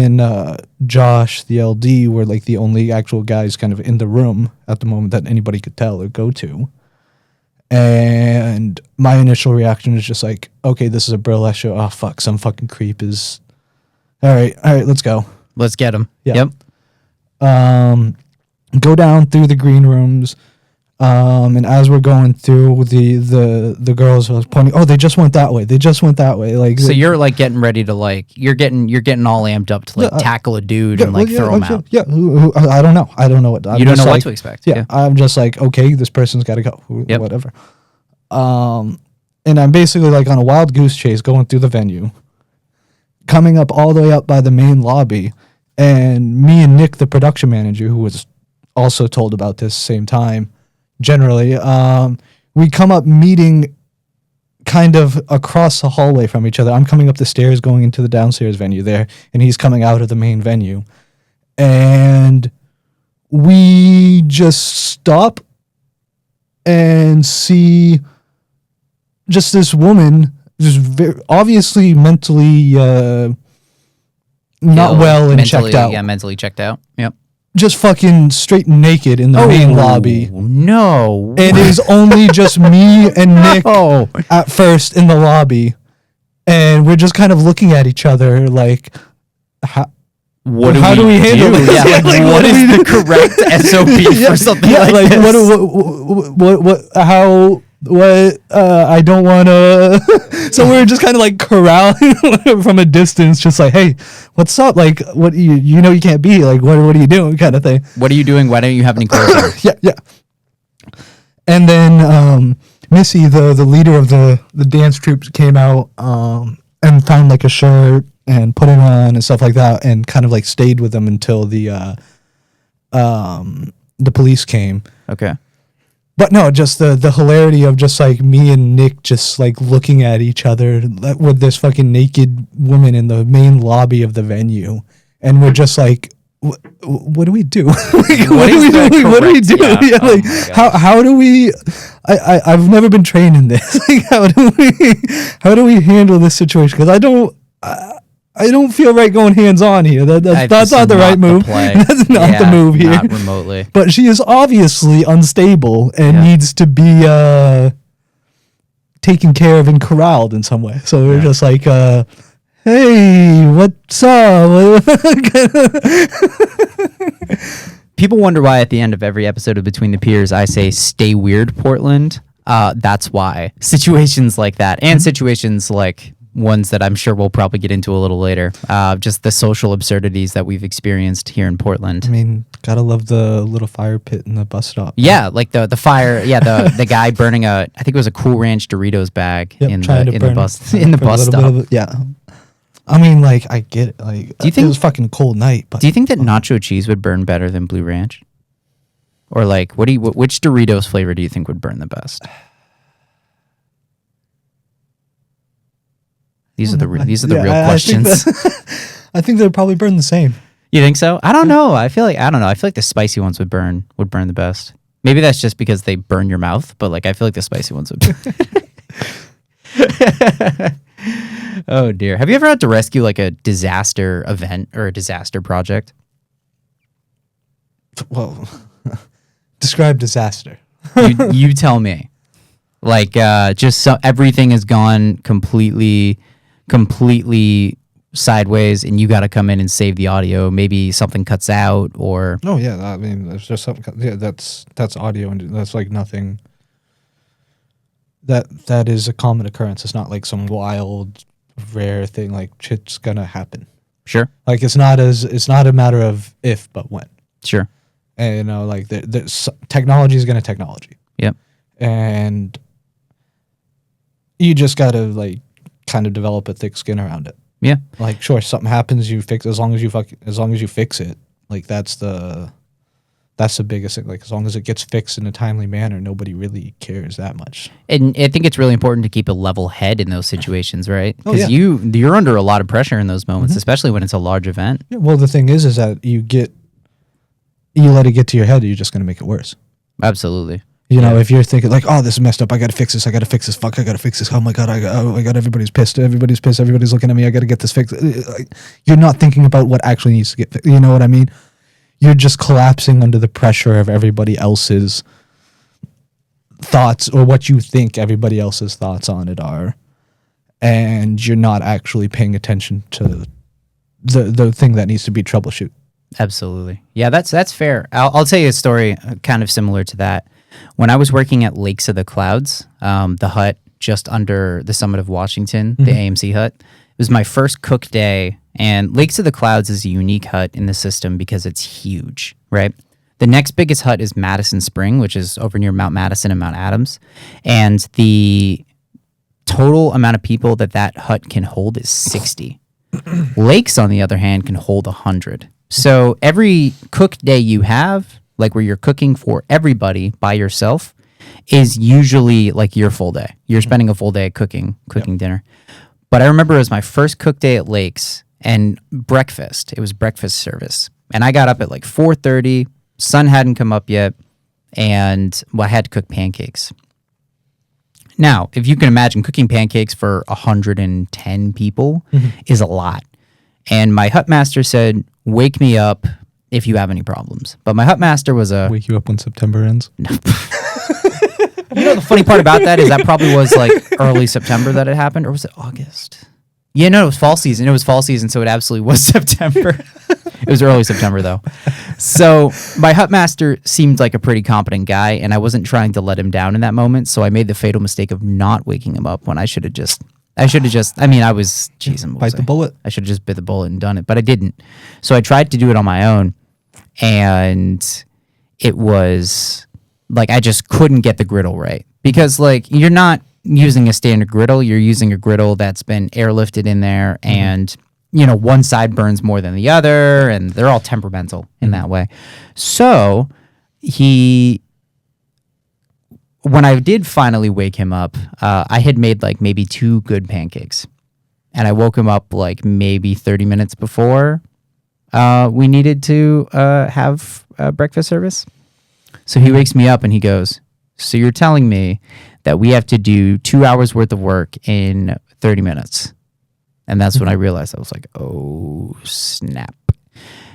and Josh, the LD, were like the only actual guys kind of in the room at the moment that anybody could tell or go to. And my initial reaction was just like, okay, this is a burlesque show. Oh, fuck, some fucking creep is... All right, let's go. Let's get them. Yeah. Yep. Go down through the green rooms. And as we're going through, the girls was pointing, oh, they just went that way. They just went that way. Like, So you're like getting ready to like you're getting all amped up to like tackle a dude and like throw him out. Yeah, I don't know. I don't know what. You don't know what to expect. Yeah, I'm just like, okay, this person's got to go. Yep. Whatever. And I'm basically like on a wild goose chase going through the venue, coming up all the way up by the main lobby, and me and Nick, the production manager, who was also told about this same time. Generally, we come up meeting kind of across the hallway from each other. I'm coming up the stairs going into the downstairs venue there, and he's coming out of the main venue. And we just stop and see just this woman, just very obviously mentally not well and checked out. Yeah, mentally checked out. Yep. Just fucking straight naked in the main lobby. No. And it was only just me and Nick at first in the lobby. And we're just kind of looking at each other like, how do we handle this? Yeah, like, what is the correct SOP for something like this? I don't want to. So we're just kind of like corralling from a distance, just like, hey, what's up? Like, what you can't be like, what are you doing, kind of thing. What are you doing? Why don't you have any clothes on? Yeah. And then Missy, the leader of the dance troupe, came out and found like a shirt and put it on and stuff like that, and kind of like stayed with them until the police came. Okay. But no, just the hilarity of just like me and Nick just like looking at each other with this fucking naked woman in the main lobby of the venue, and we're just like, what do we do? What do we do? Yeah, like how do we? I've never been trained in this. Like, how do we handle this situation? Because I don't feel right going hands on here. That's not the right move. That's not the move here. Not remotely. But she is obviously unstable and needs to be taken care of and corralled in some way. So we're just like, hey, what's up? People wonder why at the end of every episode of Between the Piers I say "Stay weird, Portland." That's why situations like that, and situations like ones that I'm sure we'll probably get into a little later. Just the social absurdities that we've experienced here in Portland. I mean, gotta love the little fire pit in the bus stop. Yeah, like the fire. Yeah, the guy burning I think it was a Cool Ranch Doritos bag in the bus stop. Yeah. I mean, like, I get it. Like, Do you think it was a fucking cold night? But do you think that nacho cheese would burn better than Blue Ranch? Or like, which Doritos flavor do you think would burn the best? These are the real questions. I think they'd probably burn the same. You think so? I don't know. I feel like the spicy ones would burn the best. Maybe that's just because they burn your mouth, but like I feel like the spicy ones would. Oh dear. Have you ever had to rescue like a disaster event or a disaster project? Well, describe disaster. You tell me. Like everything has gone completely sideways and you got to come in and save the audio. Maybe something cuts out or Oh yeah, I mean there's just something. Yeah, that's audio and that's like nothing. That is a common occurrence. It's not like some wild, rare thing. Like shit's gonna happen. Sure. Like it's not a matter of if but when. Sure. And you know, like technology is gonna technology. Yep. And you just gotta like kind of develop a thick skin around it. Yeah. Like sure, something happens, you fix as long as you fix it. Like that's the biggest thing. Like as long as it gets fixed in a timely manner, nobody really cares that much. And I think it's really important to keep a level head in those situations, right? Because Oh, yeah. you're under a lot of pressure in those moments, especially when it's a large event. Yeah, well, the thing is that you let it get to your head, you're just gonna make it worse. Absolutely. You know, if you're thinking like, oh, this is messed up, I gotta fix this. Fuck, I gotta fix this. Oh my god, everybody's pissed. Everybody's looking at me. I gotta get this fixed. You're not thinking about what actually needs to get fixed. You know what I mean? You're just collapsing under the pressure of everybody else's thoughts or what you think everybody else's thoughts on it are, and you're not actually paying attention to the thing that needs to be troubleshoot. Absolutely. Yeah, that's fair. I'll tell you a story kind of similar to that. When I was working at Lakes of the Clouds, the hut just under the summit of Washington, the AMC hut, it was my first cook day. And Lakes of the Clouds is a unique hut in the system because it's huge, right? The next biggest hut is Madison Spring, which is over near Mount Madison and Mount Adams. And the total amount of people that hut can hold is 60. Lakes, on the other hand, can hold 100. So every cook day you have, like where you're cooking for everybody by yourself, is usually like your full day. You're spending a full day cooking dinner. But I remember it was my first cook day at Lakes and breakfast. It was breakfast service. And I got up at like 4:30. Sun hadn't come up yet. And I had to cook pancakes. Now, if you can imagine, cooking pancakes for 110 people is a lot. And my hut master said, wake me up if you have any problems. But my hut master was Wake you up when September ends? No. You know, the funny part about that is that probably was like early September that it happened, or was it August? Yeah, no, it was fall season. It was fall season, so it absolutely was September. It was early September, though. So my hut master seemed like a pretty competent guy, and I wasn't trying to let him down in that moment, so I made the fatal mistake of not waking him up when I should have just, I was, Bite the bullet. I should have just bit the bullet and done it, but I didn't. So I tried to do it on my own, and it was like I just couldn't get the griddle right. Because like you're not using a standard griddle, you're using a griddle that's been airlifted in there, and you know, one side burns more than the other, and they're all temperamental in that way. So when I did finally wake him up, I had made like maybe 2 good pancakes, and I woke him up like maybe 30 minutes before we needed to have breakfast service. So he wakes me up and he goes, so you're telling me that we have to do 2 hours worth of work in 30 minutes? And that's when I realized, I was like, oh, snap.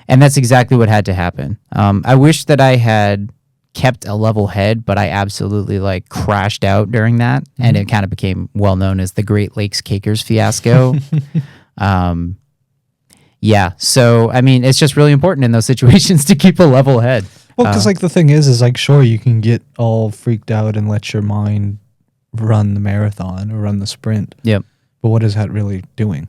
And that's exactly what had to happen. I wish that I had kept a level head, but I absolutely like crashed out during that. And it kind of became well known as the Great Lakes Cakers fiasco. Yeah. So, I mean, it's just really important in those situations to keep a level head. Well, because like the thing is like, sure, you can get all freaked out and let your mind run the marathon or run the sprint. Yep. But what is that really doing?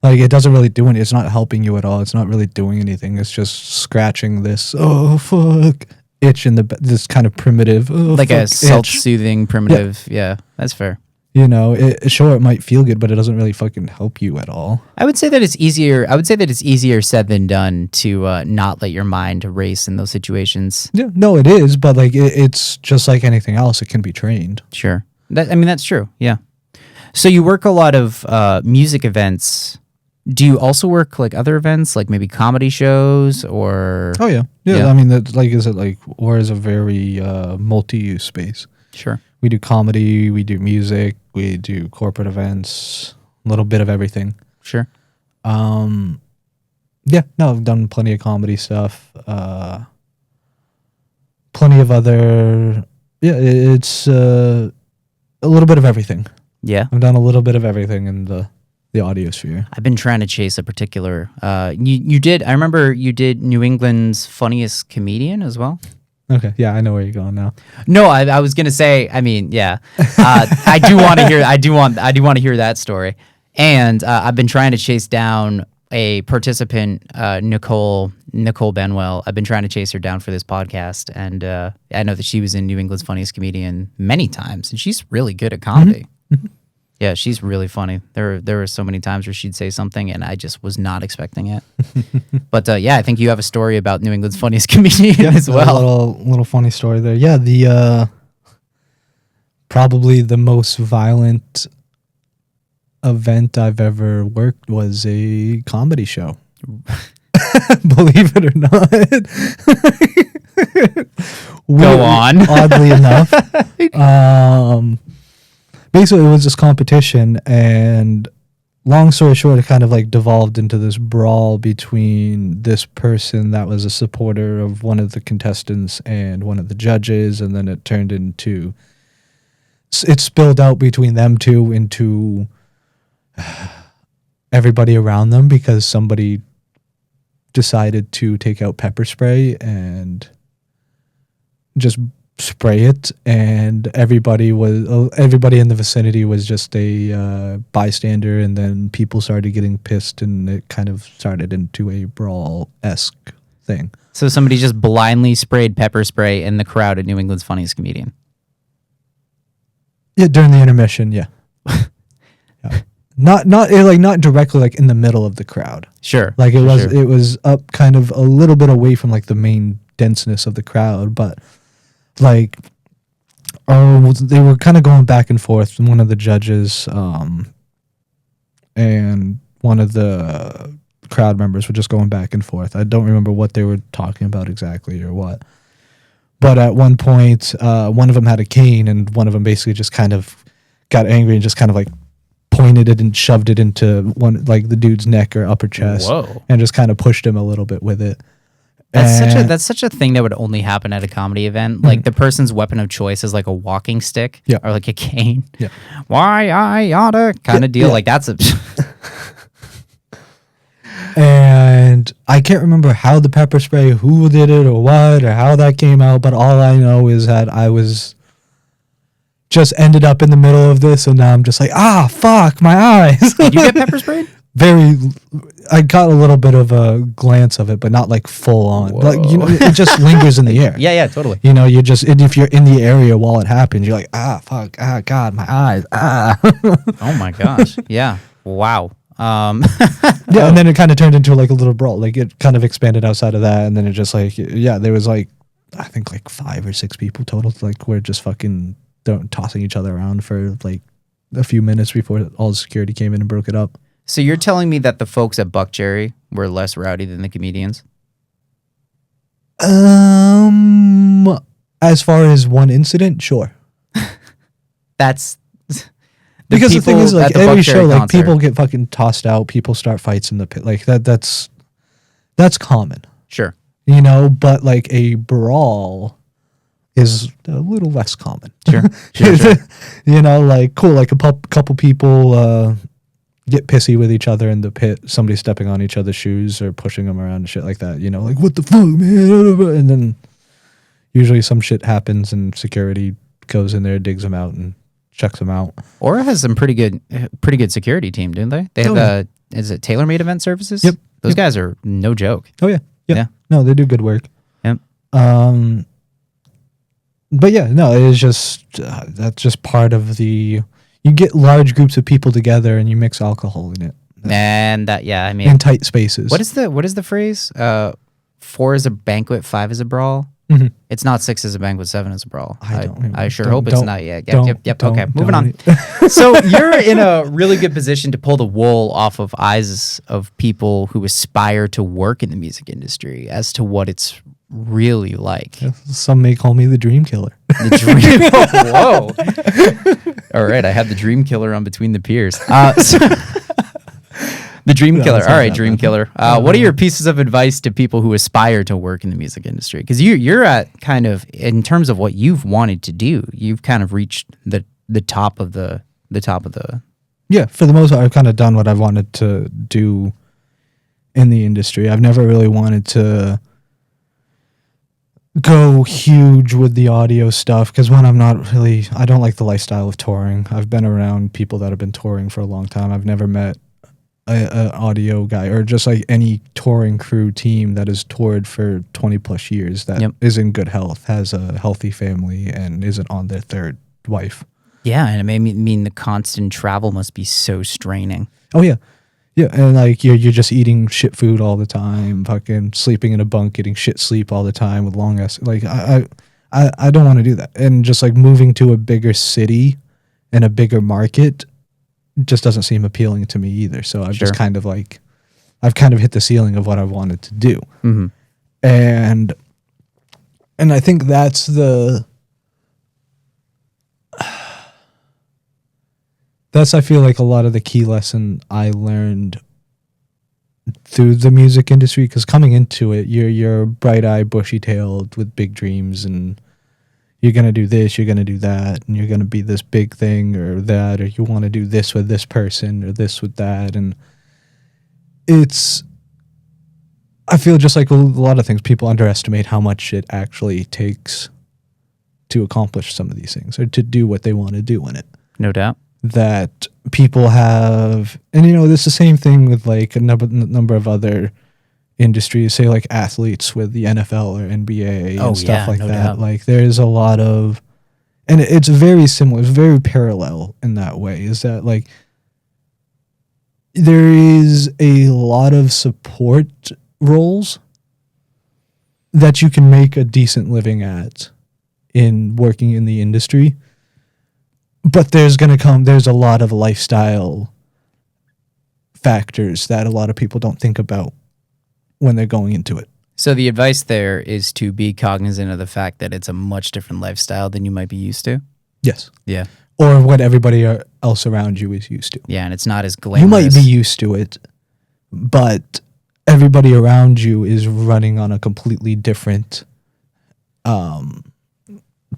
Like, it doesn't really do anything. It's not helping you at all. It's not really doing anything. It's just scratching this, oh, fuck, itch in this kind of primitive, like a self-soothing primitive. Yeah, that's fair. Sure, it might feel good, but it doesn't really fucking help you at all. I would say that it's easier. I would say that it's easier said than done to not let your mind race in those situations. Yeah, no, it is, but like it's just like anything else. It can be trained. Sure. That's true. Yeah. So you work a lot of music events. Do you also work like other events, like maybe comedy shows or? Oh yeah. Yeah. I mean, or is a very multi-use space. Sure. We do comedy, we do music, we do corporate events, a little bit of everything. Sure. Yeah, no, I've done plenty of comedy stuff. Plenty of other. Yeah, it's a little bit of everything. Yeah. I've done a little bit of everything in the audio sphere. I've been trying to chase a particular. You did. I remember you did New England's Funniest Comedian as well. Okay, yeah, I know where you're going now. No, I was gonna say. I mean, yeah, I do want to hear. I do want to hear that story. And I've been trying to chase down a participant, Nicole Benwell. I've been trying to chase her down for this podcast, and I know that she was in New England's Funniest Comedian many times, and she's really good at comedy. Mm-hmm. Yeah, she's really funny. There were so many times where she'd say something, and I just was not expecting it. But yeah, I think you have a story about New England's Funniest Comedian as well. A little funny story there. Yeah, the probably the most violent event I've ever worked was a comedy show. Believe it or not. Go on. Oddly enough. Basically, it was this competition, and long story short, it kind of like devolved into this brawl between this person that was a supporter of one of the contestants and one of the judges, and then it turned into, it spilled out between them two into everybody around them because somebody decided to take out pepper spray and just spray it, and everybody in the vicinity was just a bystander, and then people started getting pissed, and it kind of started into a brawl-esque thing. So somebody just blindly sprayed pepper spray in the crowd at New England's Funniest Comedian. Yeah, during the intermission, yeah. Yeah. Not directly like in the middle of the crowd. Sure. Like it sure. was up kind of a little bit away from like the main denseness of the crowd, but like they were kind of going back and forth. One of the judges and one of the crowd members were just going back and forth. I don't remember what they were talking about exactly or what. But at one point, one of them had a cane, and one of them basically just kind of got angry and just kind of like pointed it and shoved it into the dude's neck or upper chest. Whoa. And just kind of pushed him a little bit with it. That's such a thing that would only happen at a comedy event. Like the person's weapon of choice is like a walking stick or like a cane. Yeah. Why I oughta kind of deal. Yeah. Like that's a. And I can't remember how the pepper spray, who did it or what, or how that came out. But all I know is that I was just ended up in the middle of this, and now I'm just like, fuck, my eyes. Did you get pepper sprayed? I got a little bit of a glance of it, but not like full on. Whoa. Like, it just lingers in the air. Yeah, totally. If you're in the area while it happens, you're like, fuck, God, my eyes, Oh my gosh. Yeah. Wow. Yeah, and then it kind of turned into like a little brawl. Like it kind of expanded outside of that, and then it just like, there was like, I think like 5 or 6 people total. Like we're just fucking tossing each other around for like a few minutes before all the security came in and broke it up. So you're telling me that the folks at Buck Cherry were less rowdy than the comedians? As far as one incident, sure. That's because the thing is, like every show, like concert. people get fucking tossed out. People start fights in the pit. Like that's common. Sure. But like a brawl is a little less common. Sure. Like cool. Like a couple people get pissy with each other in the pit. Somebody stepping on each other's shoes or pushing them around and shit like that. Like what the fuck, man? And then usually some shit happens and security goes in there, digs them out, and checks them out. Aura has some pretty good security team, didn't they? They have is it TaylorMade Event Services? Yep. Those guys are no joke. Oh yeah. No, they do good work. Yep. But yeah, no, it is just that's just part of the. you get large groups of people together and you mix alcohol in it. And that, yeah, I mean, in tight spaces. what is the phrase? 4 is a banquet, 5 is a brawl. Mm-hmm. It's not 6 is a banquet, 7 is a brawl. I sure Don't- hope it's don't- not. Yeah. don't- Yep. Okay, don't- moving on. So you're in a really good position to pull the wool off of eyes of people who aspire to work in the music industry as to what it's really like. Some may call me the dream killer. The dream. Whoa. All right, I have the dream killer on Between the Piers. The dream killer. it's All not right, that dream bad. killer. What are your pieces of advice to people who aspire to work in the music industry? Because you're at kind of, in terms of what you've wanted to do, you've kind of reached the top of the Yeah, for the most part, I've kind of done what I've wanted to do in the industry. I've never really wanted to go huge with the audio stuff because I don't like the lifestyle of touring. I've been around people that have been touring for a long time. I've never met an audio guy or just like any touring crew team that has toured for 20 plus years that is in good health, has a healthy family, and isn't on their third wife. Yeah, and it may mean the constant travel must be so straining. Oh yeah. Yeah, and like you're just eating shit food all the time, fucking sleeping in a bunk, getting shit sleep all the time with long ass. Like I don't want to do that. And just like moving to a bigger city and a bigger market just doesn't seem appealing to me either. So I've just kind of like I've kind of hit the ceiling of what I wanted to do. Mm-hmm. And I think that's I feel like a lot of the key lesson I learned through the music industry, because coming into it, you're bright-eyed, bushy-tailed with big dreams, and you're going to do this, you're going to do that, and you're going to be this big thing or that, or you want to do this with this person or this with that. And I feel just like a lot of things, people underestimate how much it actually takes to accomplish some of these things or to do what they want to do in it. No doubt. That people have, and it's the same thing with like a number of other industries, say like athletes with the NFL or NBA and stuff like that. Doubt. Like there's a lot of, and it's very similar, it's very parallel in that way, is that like there is a lot of support roles that you can make a decent living at in working in the industry. But there's a lot of lifestyle factors that a lot of people don't think about when they're going into it. So the advice there is to be cognizant of the fact that it's a much different lifestyle than you might be used to. Yes. Yeah. Or what everybody else around you is used to. Yeah, and it's not as glamorous. You might be used to it, but everybody around you is running on a completely different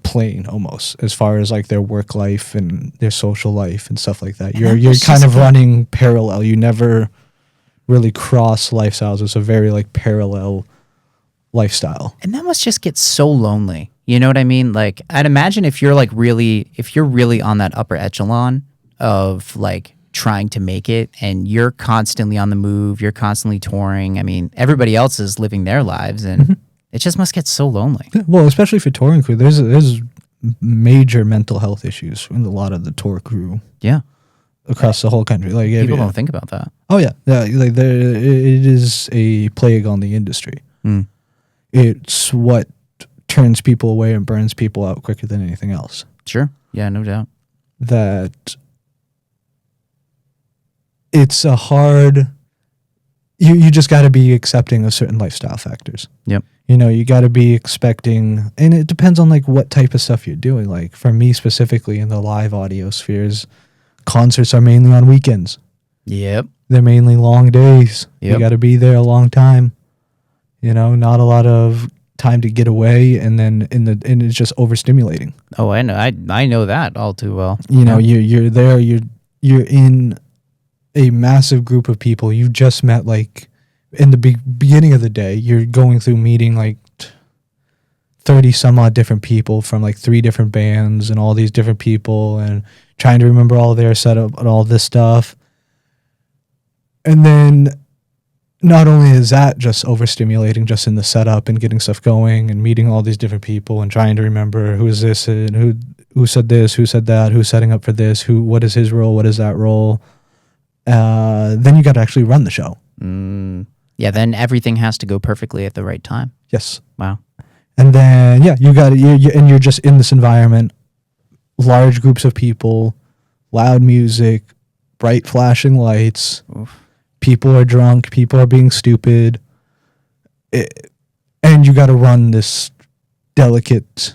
plane almost, as far as like their work life and their social life and stuff like that. You're kind of running parallel. You never really cross lifestyles. It's a very like parallel lifestyle. And that must just get so lonely. You know what I mean? Like I'd imagine if you're really on that upper echelon of like trying to make it and you're constantly on the move, you're constantly touring. I mean, everybody else is living their lives and it just must get so lonely. Well, especially for touring crew, there's major mental health issues in a lot of the tour crew. Yeah, across the whole country. Like people don't think about that. Oh yeah. Like it is a plague on the industry. Mm. It's what turns people away and burns people out quicker than anything else. Sure. Yeah, no doubt. That it's a hard. You just got to be accepting of certain lifestyle factors. Yep. You got to be expecting, and it depends on like what type of stuff you're doing. Like for me specifically in the live audio spheres, concerts are mainly on weekends. Yep. They're mainly long days. Yep. You got to be there a long time. Not a lot of time to get away, and then and it's just overstimulating. Oh, I know. I know that all too well. You're there. You're in a massive group of people you just met, like in the beginning of the day. You're going through meeting like 30 some odd different people from like 3 different bands and all these different people, and trying to remember all their setup and all this stuff. And then not only is that just overstimulating just in the setup and getting stuff going and meeting all these different people and trying to remember who is this and who said this, who said that, who's setting up for this, what is his role, what is that role. Then you got to actually run the show. Yeah, then everything has to go perfectly at the right time. Yes. Wow. And then, yeah, you got it. And you're just in this environment, large groups of people, loud music, bright flashing lights. Oof. People are drunk. People are being stupid. And you got to run this delicate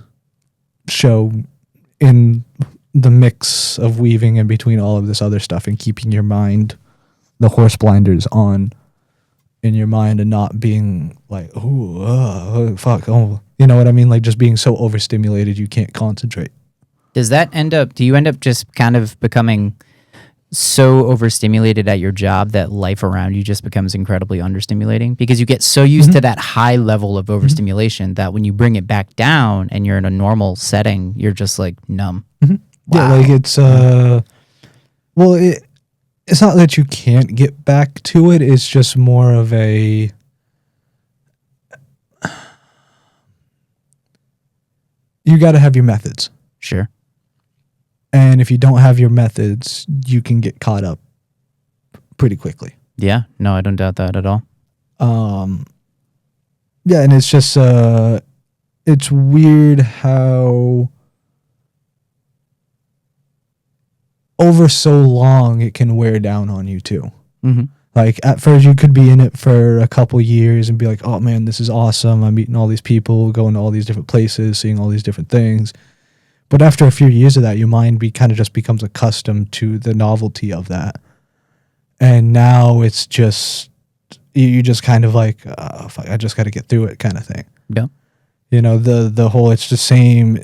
show in the mix of weaving in between all of this other stuff and keeping your mind, the horse blinders on in your mind, and not being like, fuck, you know what I mean? Like just being so overstimulated you can't concentrate. Do you end up just kind of becoming so overstimulated at your job that life around you just becomes incredibly understimulating? Because you get so used to that high level of overstimulation that when you bring it back down and you're in a normal setting, you're just like numb. Wow. Yeah, like it's it's not that you can't get back to it, it's just more of a you got to have your methods. Sure. And if you don't have your methods, you can get caught up pretty quickly. Yeah, no, I don't doubt that at all. Yeah, and it's just it's weird how over so long it can wear down on you too. Mm-hmm. Like at first you could be in it for a couple years and be like, oh man, this is awesome. I'm meeting all these people, going to all these different places, seeing all these different things. But after a few years of that, your mind kind of just becomes accustomed to the novelty of that. And now it's just, you just kind of like, oh, fuck, I just got to get through it kind of thing. Yeah. You know, the whole, it's the same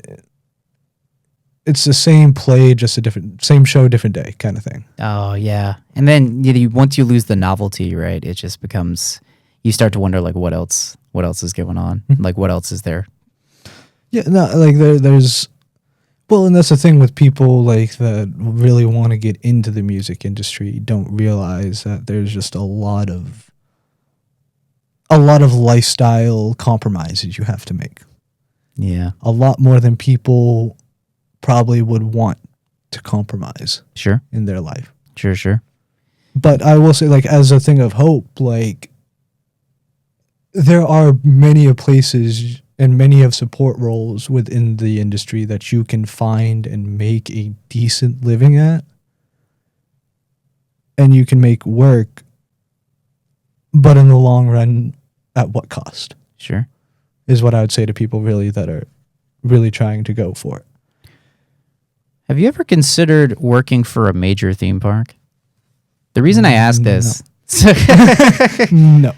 play, just same show, different day kind of thing. Oh, yeah. And then once you lose the novelty, right, it just becomes, you start to wonder, like, what else is going on? Like, what else is there? Yeah, no, like there's, well, and that's the thing with people like that really want to get into the music industry, don't realize that there's just a lot of lifestyle compromises you have to make. Yeah. A lot more than people probably would want to compromise. Sure. In their life. Sure. But I will say, like, as a thing of hope, like, there are many places and many of support roles within the industry that you can find and make a decent living at, and you can make work, but in the long run, at what cost? Sure. Is what I would say to people really that are really trying to go for it. Have you ever considered working for a major theme park? The reason I ask this... No.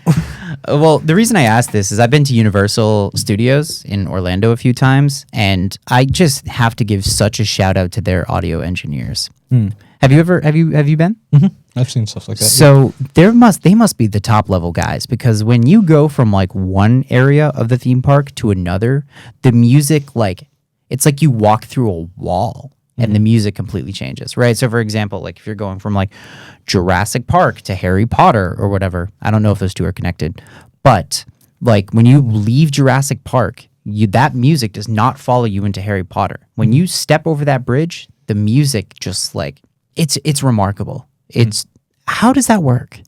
Well, the reason I ask this is I've been to Universal Studios in Orlando a few times, and I just have to give such a shout out to their audio engineers. Have you been? Mm-hmm. I've seen stuff like that. So they must be the top level guys, because when you go from like one area of the theme park to another, the music, like, it's like you walk through a wall. And the music completely changes, right? So, for example, like if you're going from like Jurassic Park to Harry Potter or whatever, I don't know if those two are connected, but like when you leave Jurassic Park, that music does not follow you into Harry Potter. When you step over that bridge, the music just like it's remarkable. How does that work?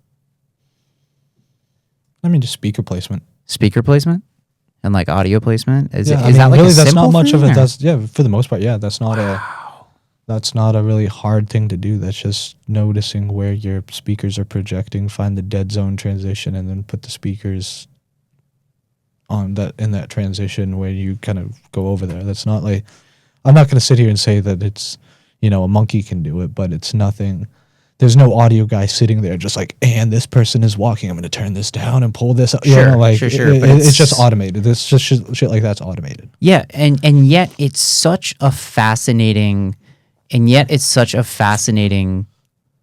I mean, just speaker placement. Speaker placement and like audio placement. Is that like really, a that's simple not much thing, of it. or? That's for the most part. Yeah, that's not a really hard thing to do. That's just noticing where your speakers are projecting, find the dead zone transition, and then put the speakers on in that transition where you kind of go over there. That's not like, I'm not going to sit here and say that it's, a monkey can do it, but it's nothing. There's no audio guy sitting there just like, and this person is walking, I'm going to turn this down and pull this up. Sure. But it's just automated. It's just shit like that's automated. Yeah, and yet it's such a fascinating...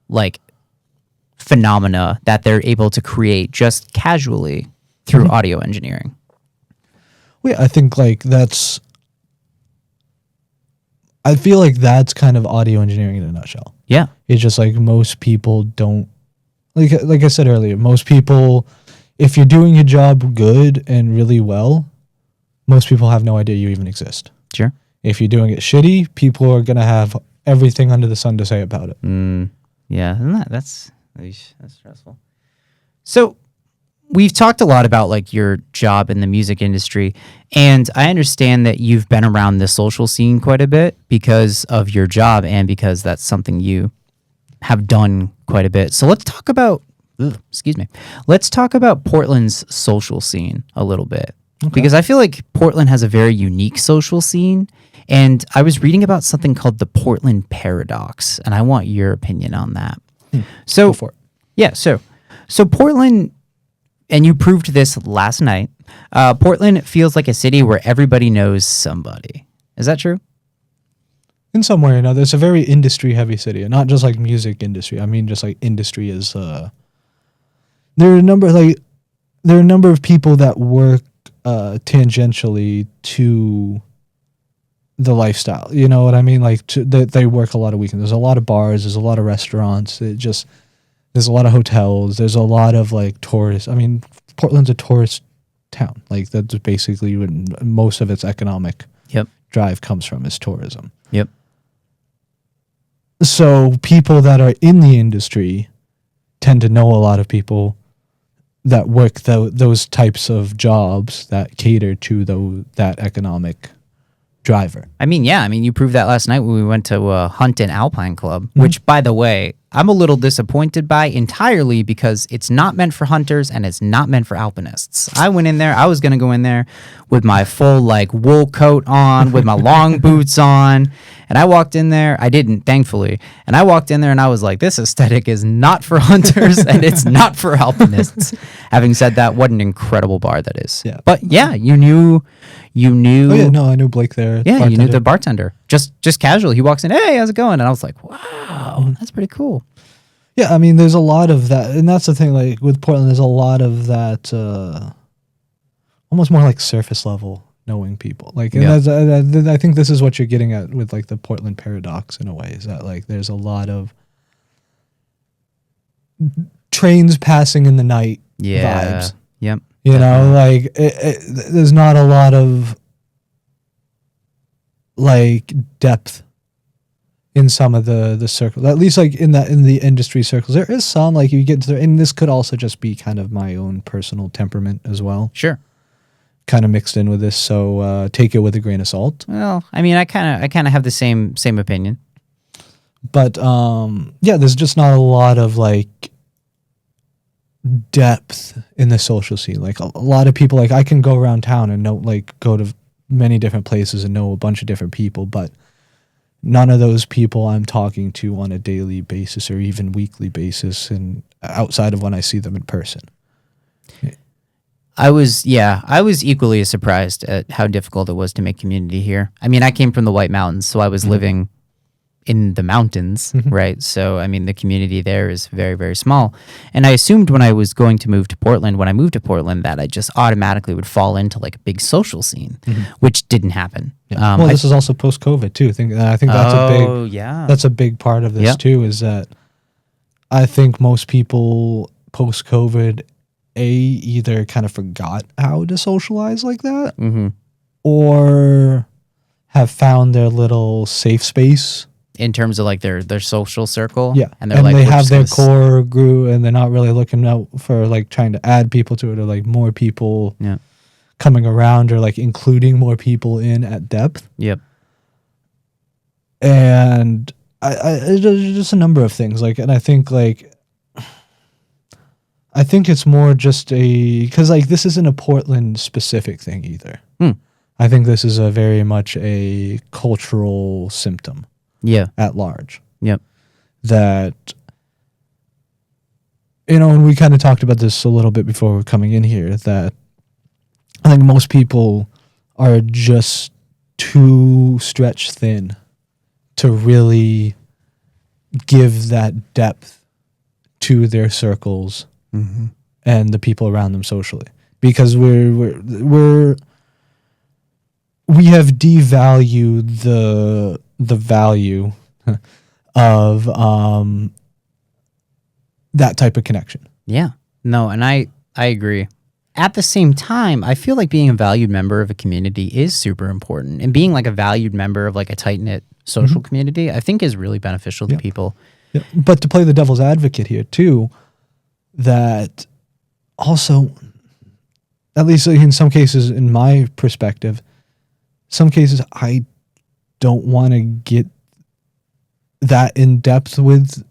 like phenomena that they're able to create just casually through audio engineering. Well, yeah, I think I feel like that's kind of audio engineering in a nutshell. Yeah. It's just like most people don't, like I said earlier, most people, if you're doing your job good and really well, most people have no idea you even exist. Sure. If you're doing it shitty, people are gonna have everything under the sun to say about it. Yeah, isn't that's stressful. So we've talked a lot about like your job in the music industry, and I understand that you've been around the social scene quite a bit because of your job and because that's something you have done quite a bit. So let's talk about Let's talk about Portland's social scene a little bit. Okay. Because I feel like Portland has a very unique social scene, and I was reading about something called the Portland Paradox, and I want your opinion on that. So, so Portland, and you proved this last night. Portland feels like a city where everybody knows somebody. Is that true? In some way or another, it's a very industry-heavy city, and not just like music industry. I mean, just like industry is. There are a number of people that work tangentially to the lifestyle. You know what I mean? Like they work a lot of weekends. There's a lot of bars. There's a lot of restaurants. There's a lot of hotels. There's a lot of like tourists. I mean, Portland's a tourist town. Like that's basically when most of its economic drive comes from is tourism. Yep. So people that are in the industry tend to know a lot of people that work those types of jobs that cater to that economic driver. I mean, you proved that last night when we went to Hunt and Alpine Club, which, by the way, I'm a little disappointed by entirely because it's not meant for hunters and it's not meant for alpinists. I went in there. I was going to go in there with my full like wool coat on, with my long boots on. And I walked in there. I didn't, thankfully. And I walked in there and I was like, this aesthetic is not for hunters and it's not for alpinists. Having said that, what an incredible bar that is. Yeah. But yeah, you knew. Oh yeah, no, I knew Blake there. Yeah, bartender. You knew the bartender. Just casually. He walks in, hey, how's it going? And I was like, wow, that's pretty cool. Yeah, I mean, there's a lot of that. And that's the thing, like, with Portland, there's a lot of that, almost more like surface level knowing people. Like, and I think this is what you're getting at with, like, the Portland Paradox, in a way, is that, like, there's a lot of trains passing in the night vibes. Yep. You know, like, there's not a lot of, like, depth in some of the circles, at least like in the industry circles. There is some, like, you get to and this could also just be kind of my own personal temperament as well. Sure. Kind of mixed in with this, so take it with a grain of salt. Well, I mean, I kind of have the same opinion. But yeah, there's just not a lot of like depth in the social scene. Like a lot of people, like I can go around town and know, like, go to many different places and know a bunch of different people, but none of those people I'm talking to on a daily basis or even weekly basis, and outside of when I see them in person. I was equally as surprised at how difficult it was to make community here. I mean, I came from the White Mountains, so I was living in the mountains, right? So, I mean, the community there is very, very small. And I assumed when I was going to move to Portland, that I just automatically would fall into like a big social scene, which didn't happen. Yeah. Well, this is also post-COVID too. I think that's that's a big part of this too, is that I think most people post-COVID, either kind of forgot how to socialize like that, or have found their little safe space. In terms of like their social circle, and they have their core group, and they're not really looking out for like trying to add people to it, or like more people coming around, or like including more people in at depth. Yep. And I just a number of things, like, and I think it's more just because like this isn't a Portland specific thing either. I think this is a very much a cultural symptom. At large. Yep. That, and we kind of talked about this a little bit before we're coming in here, that I think most people are just too stretched thin to really give that depth to their circles and the people around them socially, because we have devalued the value of that type of connection. Yeah. No, and I agree. at the same time, I feel like being a valued member of a community is super important, and being like a valued member of like a tight knit social community, I think is really beneficial to people. Yeah. But to play the devil's advocate here too, that also, at least in some cases, in my perspective, some cases I don't want to get that in depth with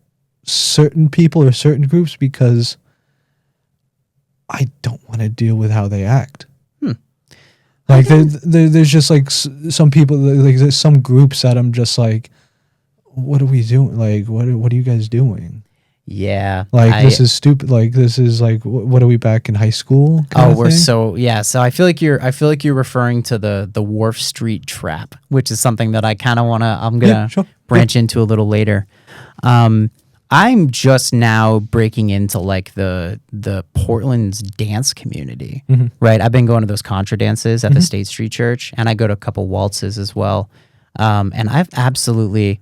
certain people or certain groups because I don't want to deal with how they act. Like there's just like some people, like there's some groups that I'm just like, what are we doing? Like, what are you guys doing? Yeah. Like, this is stupid. Like, this is like, what are we back in high school? We're so, yeah. So I feel like you're referring to the Wharf Street trap, which is something that I kind of I'm going to branch into a little later. I'm just now breaking into like the Portland's dance community, right? I've been going to those contra dances at the State Street Church, and I go to a couple waltzes as well. And I've absolutely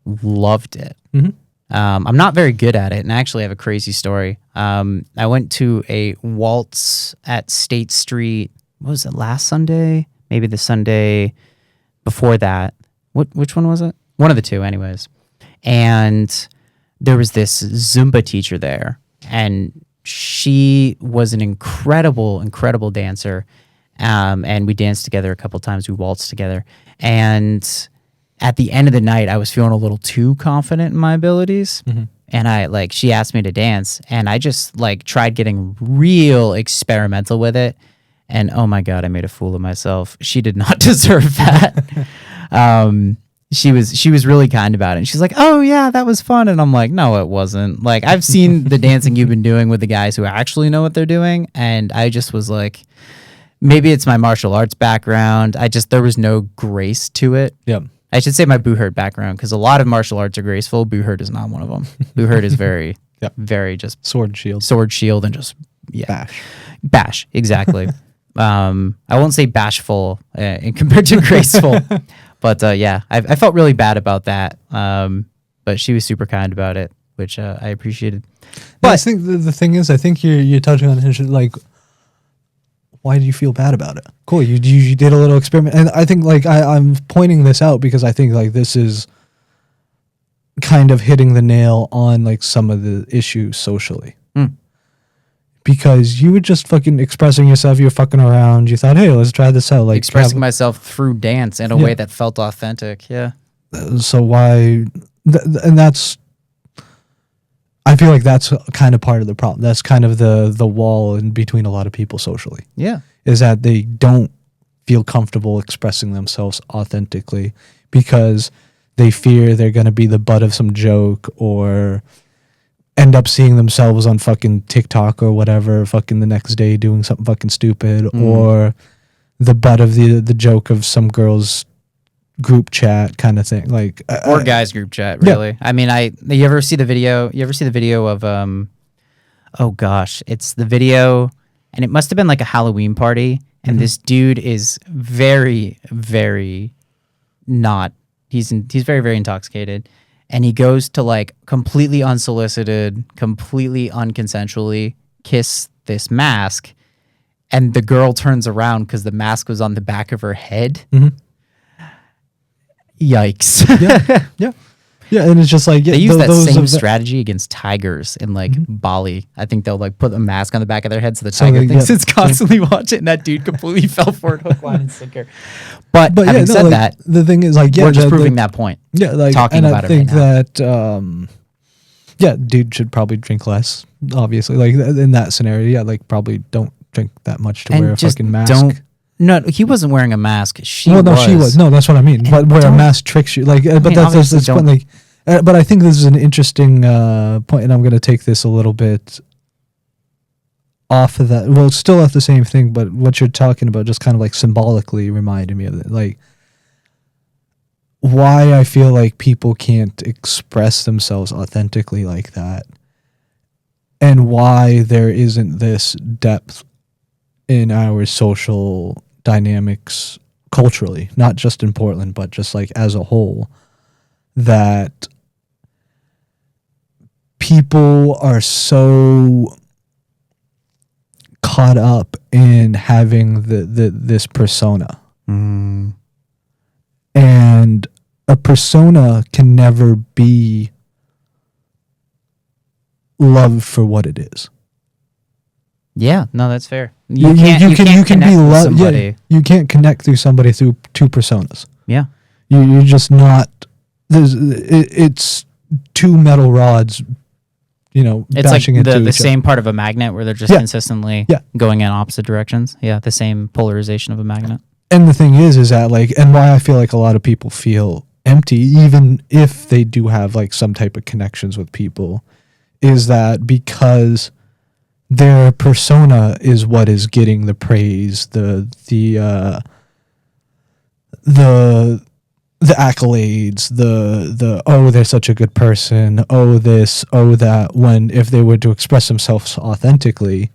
loved it. I'm not very good at it, and I actually have a crazy story. I went to a waltz at State Street. What was it, last Sunday? Maybe the Sunday before that. Which one was it? One of the two, anyways. And there was this Zumba teacher there, and she was an incredible, incredible dancer. And we danced together a couple times. We waltzed together. And at the end of the night, I was feeling a little too confident in my abilities. And she asked me to dance, and I just like tried getting real experimental with it. And oh my God, I made a fool of myself. She did not deserve that. She was really kind about it. And she's like, oh yeah, that was fun. And I'm like, no, it wasn't. Like, I've seen the dancing you've been doing with the guys who actually know what they're doing. And I just was like, maybe it's my martial arts background. there was no grace to it. Yep. I should say my Boo-Hurt background, because a lot of martial arts are graceful. Boo-Hurt is not one of them. Boo-Hurt is very, very just sword shield, and just bash. Exactly. I won't say bashful compared to graceful, but I felt really bad about that. But she was super kind about it, which I appreciated. But I think the thing is, I think you're touching on like, why do you feel bad about it? Cool, you did a little experiment, and I think like I'm pointing this out because I think like this is kind of hitting the nail on like some of the issues socially. Because you were just fucking expressing yourself, you were fucking around, you thought, hey, let's try this out. Like expressing myself through dance in a way that felt authentic. Yeah. So why, and that's, I feel like that's kind of part of the problem. That's kind of the wall in between a lot of people socially. Yeah. Is that they don't feel comfortable expressing themselves authentically because they fear they're going to be the butt of some joke or end up seeing themselves on fucking TikTok or whatever fucking the next day doing something fucking stupid or the butt of the joke of some girl's group chat kind of thing, like or guys group chat, really. Yeah. I mean, you ever see the video of oh gosh, it's the video, and it must have been like a Halloween party, and this dude is very, very not, he's very, very intoxicated. And he goes to like completely unsolicited, completely unconsensually kiss this mask. And the girl turns around because the mask was on the back of her head. Yikes. Yeah, and it's just like... they use that same strategy against tigers in like Bali. I think they'll like put a mask on the back of their head so the tiger thinks it's constantly watching. And that dude completely fell for it, hook, line, and sinker. But having said that, the thing is like... we're just proving that point. Yeah, like... talking and about I think it right now. that... dude should probably drink less, obviously. Like, in that scenario, like, probably don't drink that much to wear a fucking mask. No, he wasn't wearing a mask. She was. No, that's what I mean. And but where a mask tricks you, like, but that's point. Like, but I think this is an interesting point, and I'm going to take this a little bit off of that. Well, it's still at the same thing, but what you're talking about just kind of like symbolically reminded me of it. Like, why I feel like people can't express themselves authentically like that, and why there isn't this depth in our social dynamics culturally, not just in Portland, but just like as a whole, that people are so caught up in having this persona. Mm. And a persona can never be loved for what it is. Yeah, no, that's fair. You can be loved. Yeah, you can't connect through somebody through two personas. Yeah, you're just not. It's two metal rods. It's bashing like into the each same part of a magnet where they're just consistently going in opposite directions. Yeah, the same polarization of a magnet. And the thing is that and why I feel like a lot of people feel empty, even if they do have like some type of connections with people, is that because their persona is what is getting the praise, the accolades, the oh, they're such a good person, oh this, oh that, when if they were to express themselves authentically,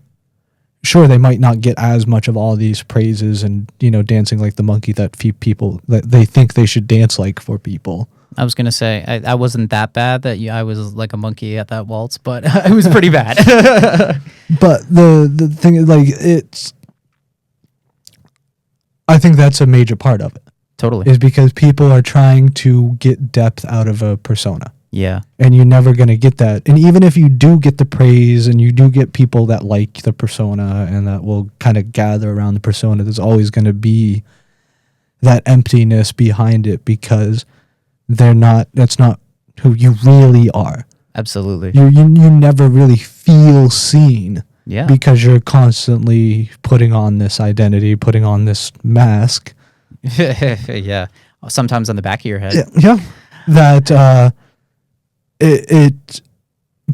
sure, they might not get as much of all these praises and, dancing like the monkey that people that they think they should dance like for people. I was gonna say I wasn't that bad that I was like a monkey at that waltz, but it was pretty bad. But the thing is, like, I think that's a major part of it. Totally. Is because people are trying to get depth out of a persona. Yeah. And you're never going to get that. And even if you do get the praise and you do get people that like the persona and that will kind of gather around the persona, there's always going to be that emptiness behind it because that's not who you really are. Absolutely. You never really feel seen. Yeah. Because you're constantly putting on this identity, putting on this mask. Yeah. Sometimes on the back of your head. Yeah. That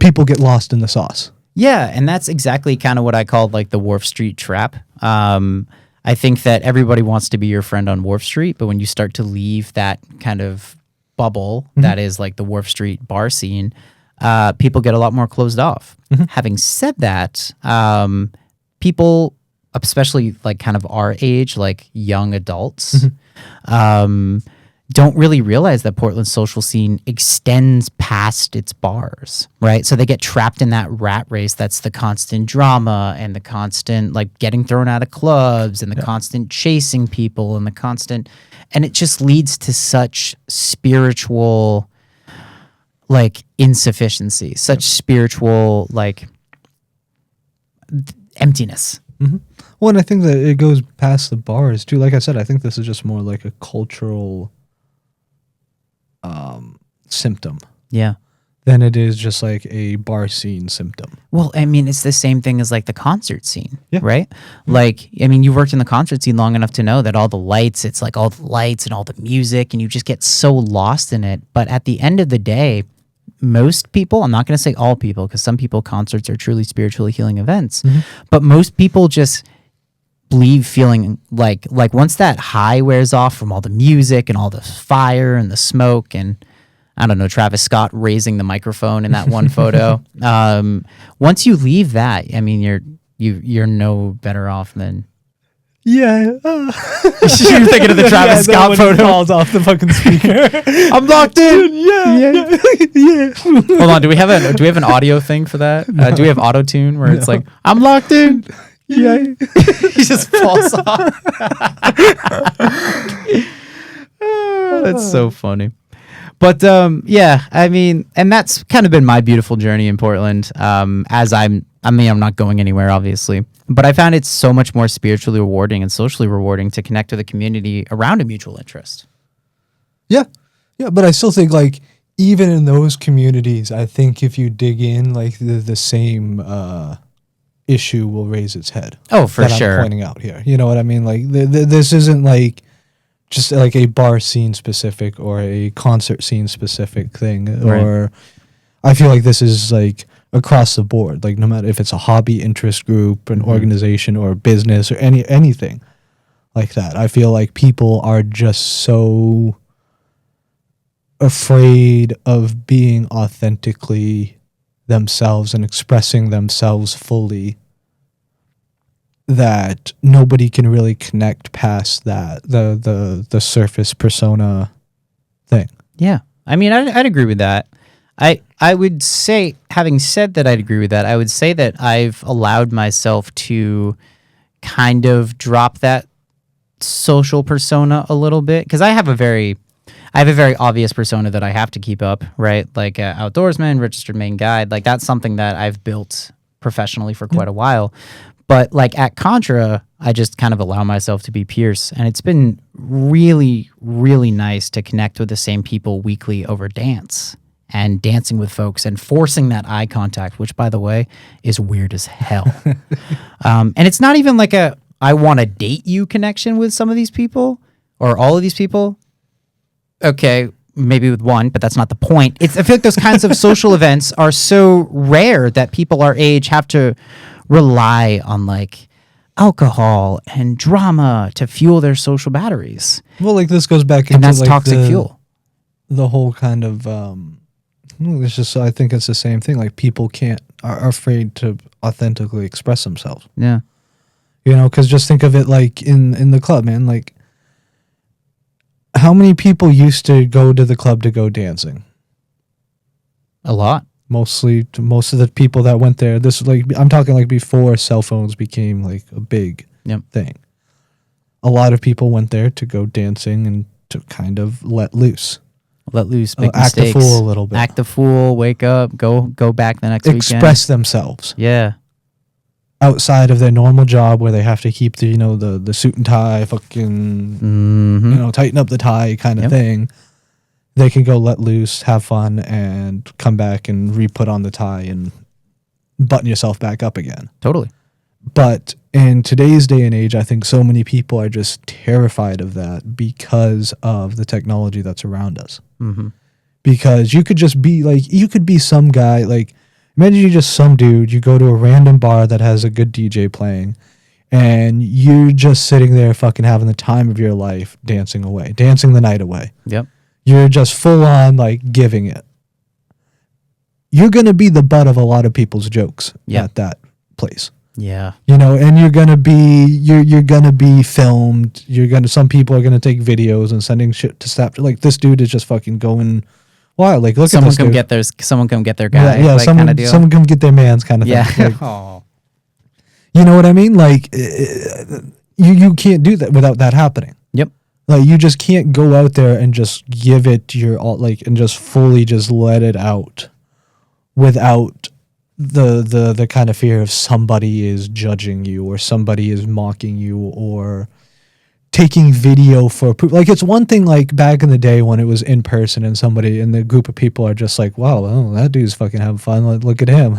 people get lost in the sauce. Yeah, and that's exactly kind of what I called like the Wharf Street trap. I think that everybody wants to be your friend on Wharf Street, but when you start to leave that kind of bubble that is like the Wharf Street bar scene, people get a lot more closed off. Having said that, people, especially like kind of our age, like young adults, don't really realize that Portland's social scene extends past its bars, right? So they get trapped in that rat race that's the constant drama and the constant like getting thrown out of clubs and the constant chasing people and the constant, and it just leads to such spiritual like insufficiency, such spiritual like emptiness. Well, and I think that it goes past the bars too. Like I said, I think this is just more like a cultural symptom. Yeah. Than it is just like a bar scene symptom. Well, I mean, it's the same thing as like the concert scene, right? Like, I mean, you've worked in the concert scene long enough to know that all the lights, it's like all the lights and all the music, and you just get so lost in it. But at the end of the day, most people, I'm not going to say all people, because some people, concerts are truly spiritually healing events, but most people just leave feeling like once that high wears off from all the music and all the fire and the smoke and I don't know, Travis Scott raising the microphone in that one photo. Once you leave that, I mean, you're no better off than. Yeah. You're thinking of the Travis Scott photo. Falls off the fucking speaker. I'm locked in. Yeah. Hold on. Do we have an audio thing for that? Do we have auto tune where it's like I'm locked in? Yeah. He just falls off. That's so funny. But yeah, I mean, and that's kind of been my beautiful journey in Portland. I'm not going anywhere, obviously, but I found it so much more spiritually rewarding and socially rewarding to connect with a community around a mutual interest. Yeah, but I still think like even in those communities, I think if you dig in, like the same issue will raise its head. Oh, for sure. I'm pointing out here, you know what I mean? Like this isn't like just like a bar scene specific or a concert scene specific thing, or I feel like this is like across the board. Like no matter if it's a hobby, interest group, an organization, or business, or anything like that. I feel like people are just so afraid of being authentically themselves and expressing themselves fully that nobody can really connect past that the surface persona thing. Yeah, I mean, I'd agree with that. I would say, having said that, I'd agree with that. I would say that I've allowed myself to kind of drop that social persona a little bit, because I have a very obvious persona that I have to keep up, right? Like outdoorsman, registered main guide. Like that's something that I've built professionally for quite a while. But like at Contra, I just kind of allow myself to be Piers, and it's been really, really nice to connect with the same people weekly over dance and dancing with folks and forcing that eye contact, which, by the way, is weird as hell. And it's not even like a I want to date you connection with some of these people or all of these people. Okay, maybe with one, but that's not the point. I feel like those kinds of social events are so rare that people our age have to rely on like alcohol and drama to fuel their social batteries. Well, like this goes back into and that's like toxic fuel. The whole kind of it's just, I think it's the same thing. Like people are afraid to authentically express themselves. Yeah. You know, because just think of it like in the club, man. Like, how many people used to go to the club to go dancing? A lot. Most of the people that went there, I'm talking like before cell phones became like a big thing. A lot of people went there to go dancing and to kind of let loose. Make mistakes. Act the fool a little bit. Act the fool, wake up, go back the next weekend. Express themselves. Yeah. Outside of their normal job where they have to keep the suit and tie, fucking, tighten up the tie kind of thing. They can go let loose, have fun, and come back and re-put on the tie and button yourself back up again. Totally. But in today's day and age, I think so many people are just terrified of that because of the technology that's around us. Mm-hmm. Because you could just be like, you could be some guy, like, imagine you're just some dude, you go to a random bar that has a good DJ playing, and you're just sitting there fucking having the time of your life dancing the night away. Yep. You're just full on, like, giving it. You're going to be the butt of a lot of people's jokes at that place. Yeah. You know, and you're gonna be filmed. Some people are gonna take videos and sending shit to Snapchat. Like, this dude is just fucking going wild. Like, look at this dude. Someone come get their guy. Yeah, like, someone come get their man's kind of thing. Yeah. Like, you know what I mean? Like, you can't do that without that happening. Yep. Like, you just can't go out there and just give it your all, like, and just fully just let it out without the kind of fear of somebody is judging you or somebody is mocking you or taking video for proof. Like, it's one thing like back in the day when it was in person and somebody in the group of people are just like, wow, well, that dude's fucking having fun. Look at him.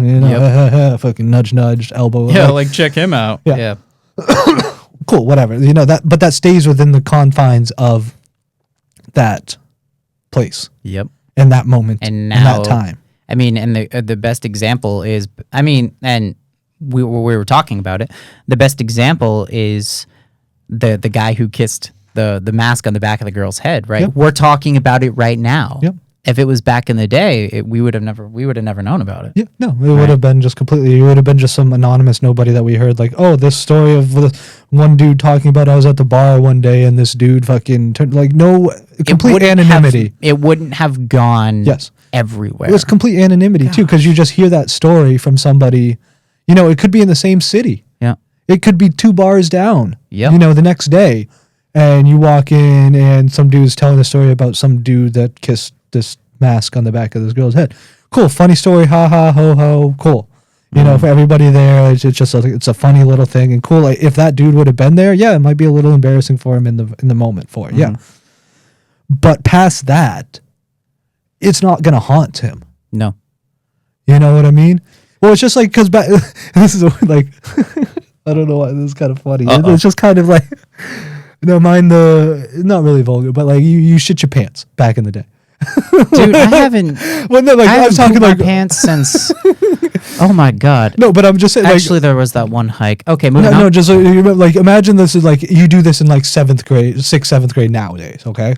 You know, fucking nudge, elbow. Yeah, like check him out. Yeah. Cool, whatever. You know, but that stays within the confines of that place. Yep. In that moment. And now, in that time. I mean, and the best example is, I mean, and we were talking about it. The best example is the guy who kissed the mask on the back of the girl's head, right? Yep. We're talking about it right now. Yep. If it was back in the day, we would have never known about it. Yeah, no, it would have been just completely. It would have been just some anonymous nobody that we heard, like, oh, this story of one dude talking about I was at the bar one day and this dude fucking turned, like, no, complete anonymity. It wouldn't have gone. Yes. Everywhere. It was complete anonymity too, because you just hear that story from somebody. You know, it could be in the same city. Yeah. It could be 2 bars down. Yeah. You know, the next day, and you walk in and some dude's telling a story about some dude that kissed this mask on the back of this girl's head. Cool, funny story, ha ha, ho ho, cool. You know, for everybody there, it's just it's a funny little thing and cool. Like, if that dude would have been there, yeah, it might be a little embarrassing for him in the moment for it. Yeah. But past that, it's not going to haunt him. No. You know what I mean? Well, it's just like, because this is like, I don't know why this is kind of funny. It's just kind of like, not really vulgar, but like you shit your pants back in the day. Dude, I haven't. Well, no, like I was talking like pants since. Oh my god. No, but I'm just saying. Actually, there was that one hike. Okay, moving on. No, just like imagine this is like you do this in like 6th grade nowadays. Okay.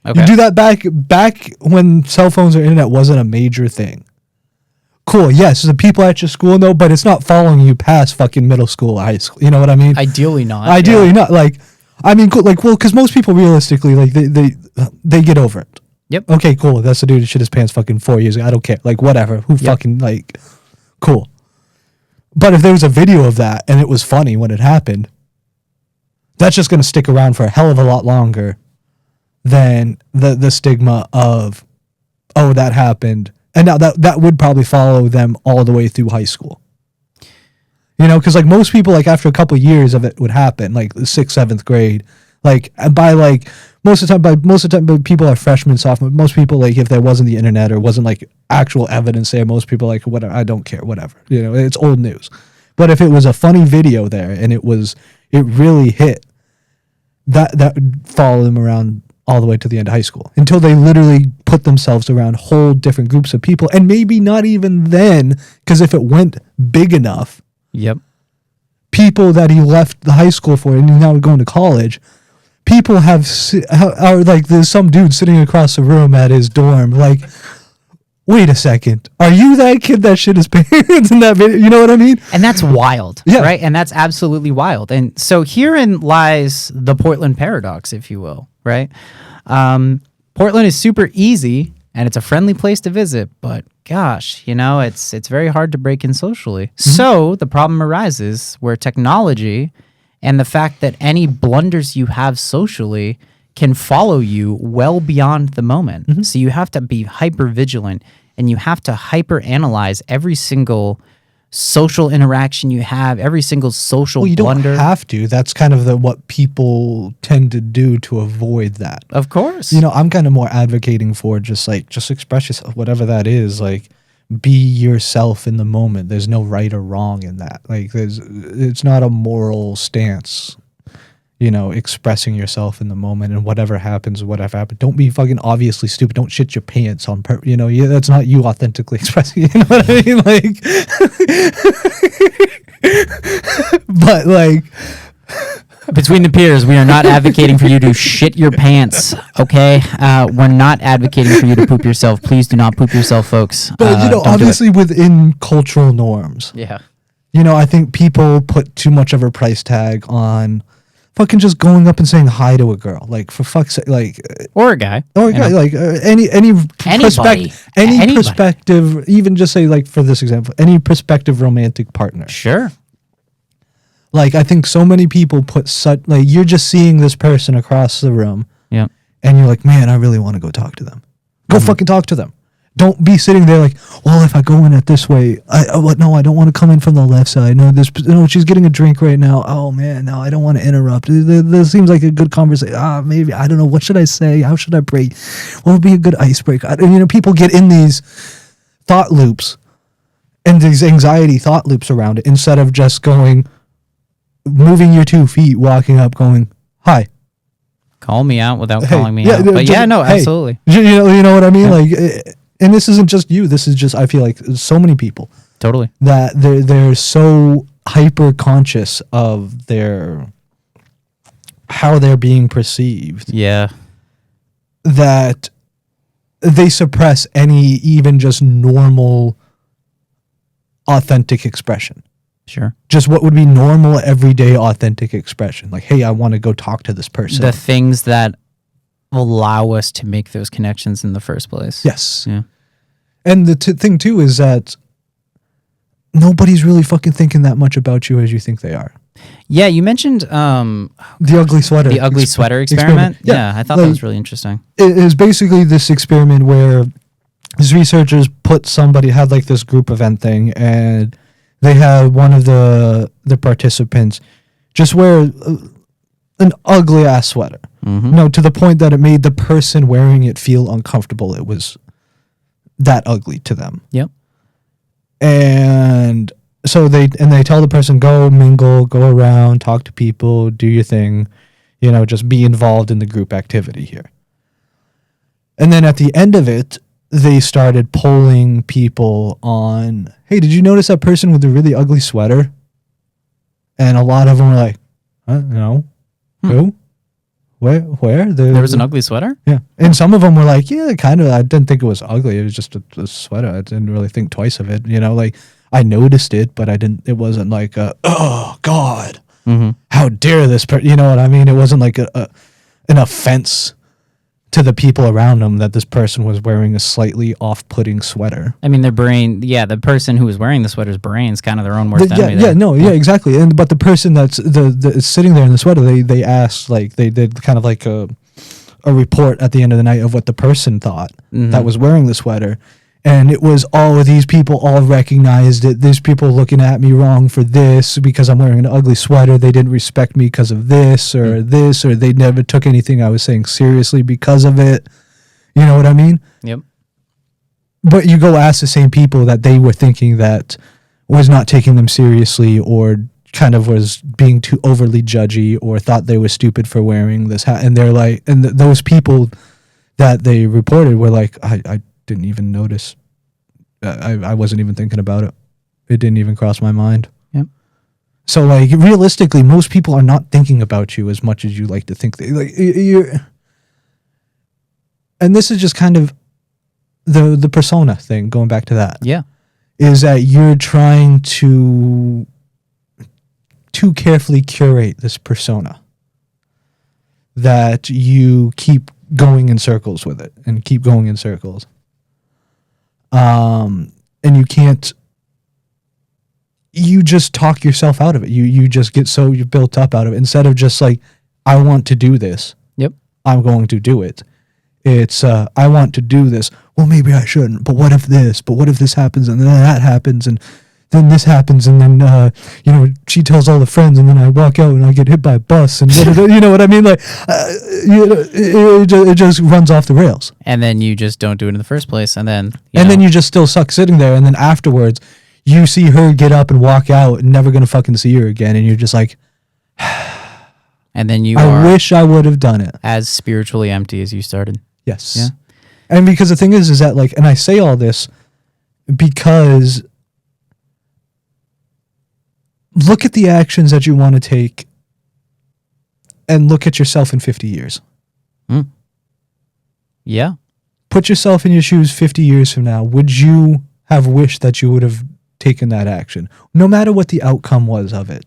Okay. You do that back when cell phones or internet wasn't a major thing. Cool, yes, the people at your school know, but it's not following you past fucking middle school, high school. You know what I mean? Ideally not. Not. Like, I mean, cool, like, well, because most people realistically, like, they get over it. Yep. Okay, cool. That's the dude who shit his pants fucking 4 years ago. I don't care. Like, whatever. Who fucking, like, cool. But if there was a video of that and it was funny when it happened, that's just going to stick around for a hell of a lot longer than the stigma of, oh, that happened. And now that would probably follow them all the way through high school. You know, because like most people, like after a couple years of it would happen, like the 6th, 7th grade, like by like most of the time, people are freshmen, sophomore. Most people, like if there wasn't the internet or wasn't like actual evidence there, most people like whatever. I don't care, whatever. You know, it's old news. But if it was a funny video there and it really hit, that would follow them around all the way to the end of high school until they literally put themselves around whole different groups of people, and maybe not even then, because if it went big enough. Yep. People that he left the high school for and he's now going to college, people are like, there's some dude sitting across the room at his dorm, like, wait a second, are you that kid that shit his pants in that video? You know what I mean? And that's wild, right? And that's absolutely wild. And so herein lies the Portland paradox, if you will, right? Portland is super easy and it's a friendly place to visit, but gosh, you know, it's very hard to break in socially. Mm-hmm. So the problem arises where technology and the fact that any blunders you have socially can follow you well beyond the moment. Mm-hmm. So you have to be hyper vigilant and you have to hyper analyze every single social interaction you have, every single social blunder. Well, you don't have to. That's kind of what people tend to do to avoid that. Of course. You know, I'm kind of more advocating for just express yourself, whatever that is. Like, be yourself in the moment. There's no right or wrong in that. Like, it's not a moral stance. You know, expressing yourself in the moment and whatever happens. Don't be fucking obviously stupid. Don't shit your pants on purpose. You know, that's not you authentically expressing. You know what I mean? Like, but like, between the peers, we are not advocating for you to shit your pants. Okay, we're not advocating for you to poop yourself. Please do not poop yourself, folks. But you know, obviously within cultural norms. Yeah. You know, I think people put too much of a price tag on fucking just going up and saying hi to a girl, like for fuck's sake, like or a guy, like any perspective, even just say like for this example, any prospective romantic partner. Sure. Like I think so many people put such like you're just seeing this person across the room, yeah, and you're like, man, I really want to go talk to them. Go fucking talk to them. Don't be sitting there like, well, if I go in it this way, no, I don't want to come in from the left side. No, she's getting a drink right now. Oh man, no, I don't want to interrupt. This seems like a good conversation. Maybe, I don't know. What should I say? How should I break? What would be a good icebreaker? You know, people get in these thought loops and these anxiety thought loops around it instead of just moving your 2 feet, walking up, going, hi. Call me out without calling me out. But absolutely. You know what I mean? Yeah. Like, and this isn't just you. This is just, I feel like so many people. Totally. That they're so hyper conscious of how they're being perceived. Yeah. That they suppress any even just normal, authentic expression. Sure. Just what would be normal, everyday, authentic expression. Like, hey, I want to go talk to this person. The things that allow us to make those connections in the first place. Yes. Yeah. And the thing too is that nobody's really fucking thinking that much about you as you think they are. Yeah, you mentioned the ugly sweater. The ugly sweater experiment. Yeah, I thought that was really interesting. It is basically this experiment where these researchers had like this group event thing, and they had one of the participants just wear an ugly ass sweater. Mm-hmm. No, to the point that it made the person wearing it feel uncomfortable. It was that ugly to them. Yep. And so they tell the person, go mingle, go around, talk to people, do your thing, you know, just be involved in the group activity here. And then at the end of it, they started polling people on, hey, did you notice that person with the really ugly sweater? And a lot of them were like, no. Who? Where? There was an ugly sweater? Yeah. And some of them were like, yeah, kind of. I didn't think it was ugly. It was just a sweater. I didn't really think twice of it. You know, like I noticed it, but it wasn't like, oh, God, how dare this person, you know what I mean? It wasn't like an offense to the people around him that this person was wearing a slightly off-putting sweater. I mean, their brain, the person who was wearing the sweater's brain's kind of their own worst enemy. Exactly. But the person that's sitting there in the sweater, they asked, like, they did kind of like a report at the end of the night of what the person thought that was wearing the sweater. And it was all of these people all recognized it. These people looking at me wrong for this because I'm wearing an ugly sweater. They didn't respect me because of this, or they never took anything I was saying seriously because of it. You know what I mean? Yep. But you go ask the same people that they were thinking that was not taking them seriously, or kind of was being too overly judgy, or thought they were stupid for wearing this hat. And they're like, and those people that they reported were like, I didn't even notice. I wasn't even thinking about it. It didn't even cross my mind. Yep. So, like, realistically, most people are not thinking about you as much as you like to think. And this is just kind of the persona thing, going back to that. Yeah. Is that you're trying to too carefully curate this persona, that you keep going in circles with it and keep going in circles. And you just talk yourself out of it. You just get so you're built up out of it. Instead of just like, I want to do this. Yep. I'm going to do it. It's, I want to do this. Well, maybe I shouldn't, but what if this? But what if this happens and then that happens and then this happens and then, she tells all the friends and then I walk out and I get hit by a bus and you know what I mean? Like, it just runs off the rails. And then you just don't do it in the first place. And then, then you just still suck sitting there. And then afterwards you see her get up and walk out and never going to fucking see her again. And you're just like, and then I wish I would have done it. As spiritually empty as you started. Yes. Yeah. And because the thing is that, like, and I say all this because look at the actions that you want to take and look at yourself in 50 years. Yeah. Put yourself in your shoes 50 years from now. Would you have wished that you would have taken that action? No matter what the outcome was of it.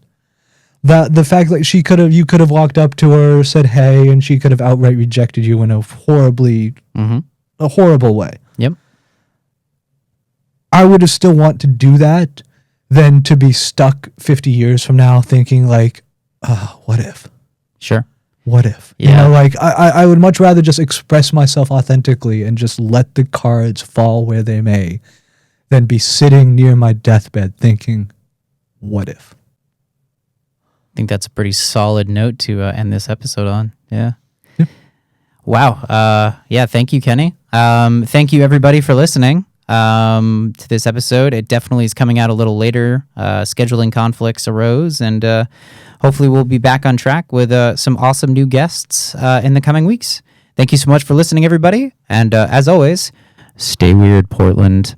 The fact that you could have walked up to her, said hey, and she could have outright rejected you in a horrible way. Yep. I would have still want to do that than to be stuck 50 years from now thinking like, what if? Sure. What if? Yeah. I would much rather just express myself authentically and just let the cards fall where they may than be sitting near my deathbed thinking, what if? I think that's a pretty solid note to end this episode on. Yeah. Yep. Wow. Thank you, Kenny. Thank you, everybody, for listening to this episode. It definitely is coming out a little later. Scheduling conflicts arose, and hopefully we'll be back on track with some awesome new guests in the coming weeks. Thank you so much for listening, everybody. And as always, stay weird, Portland.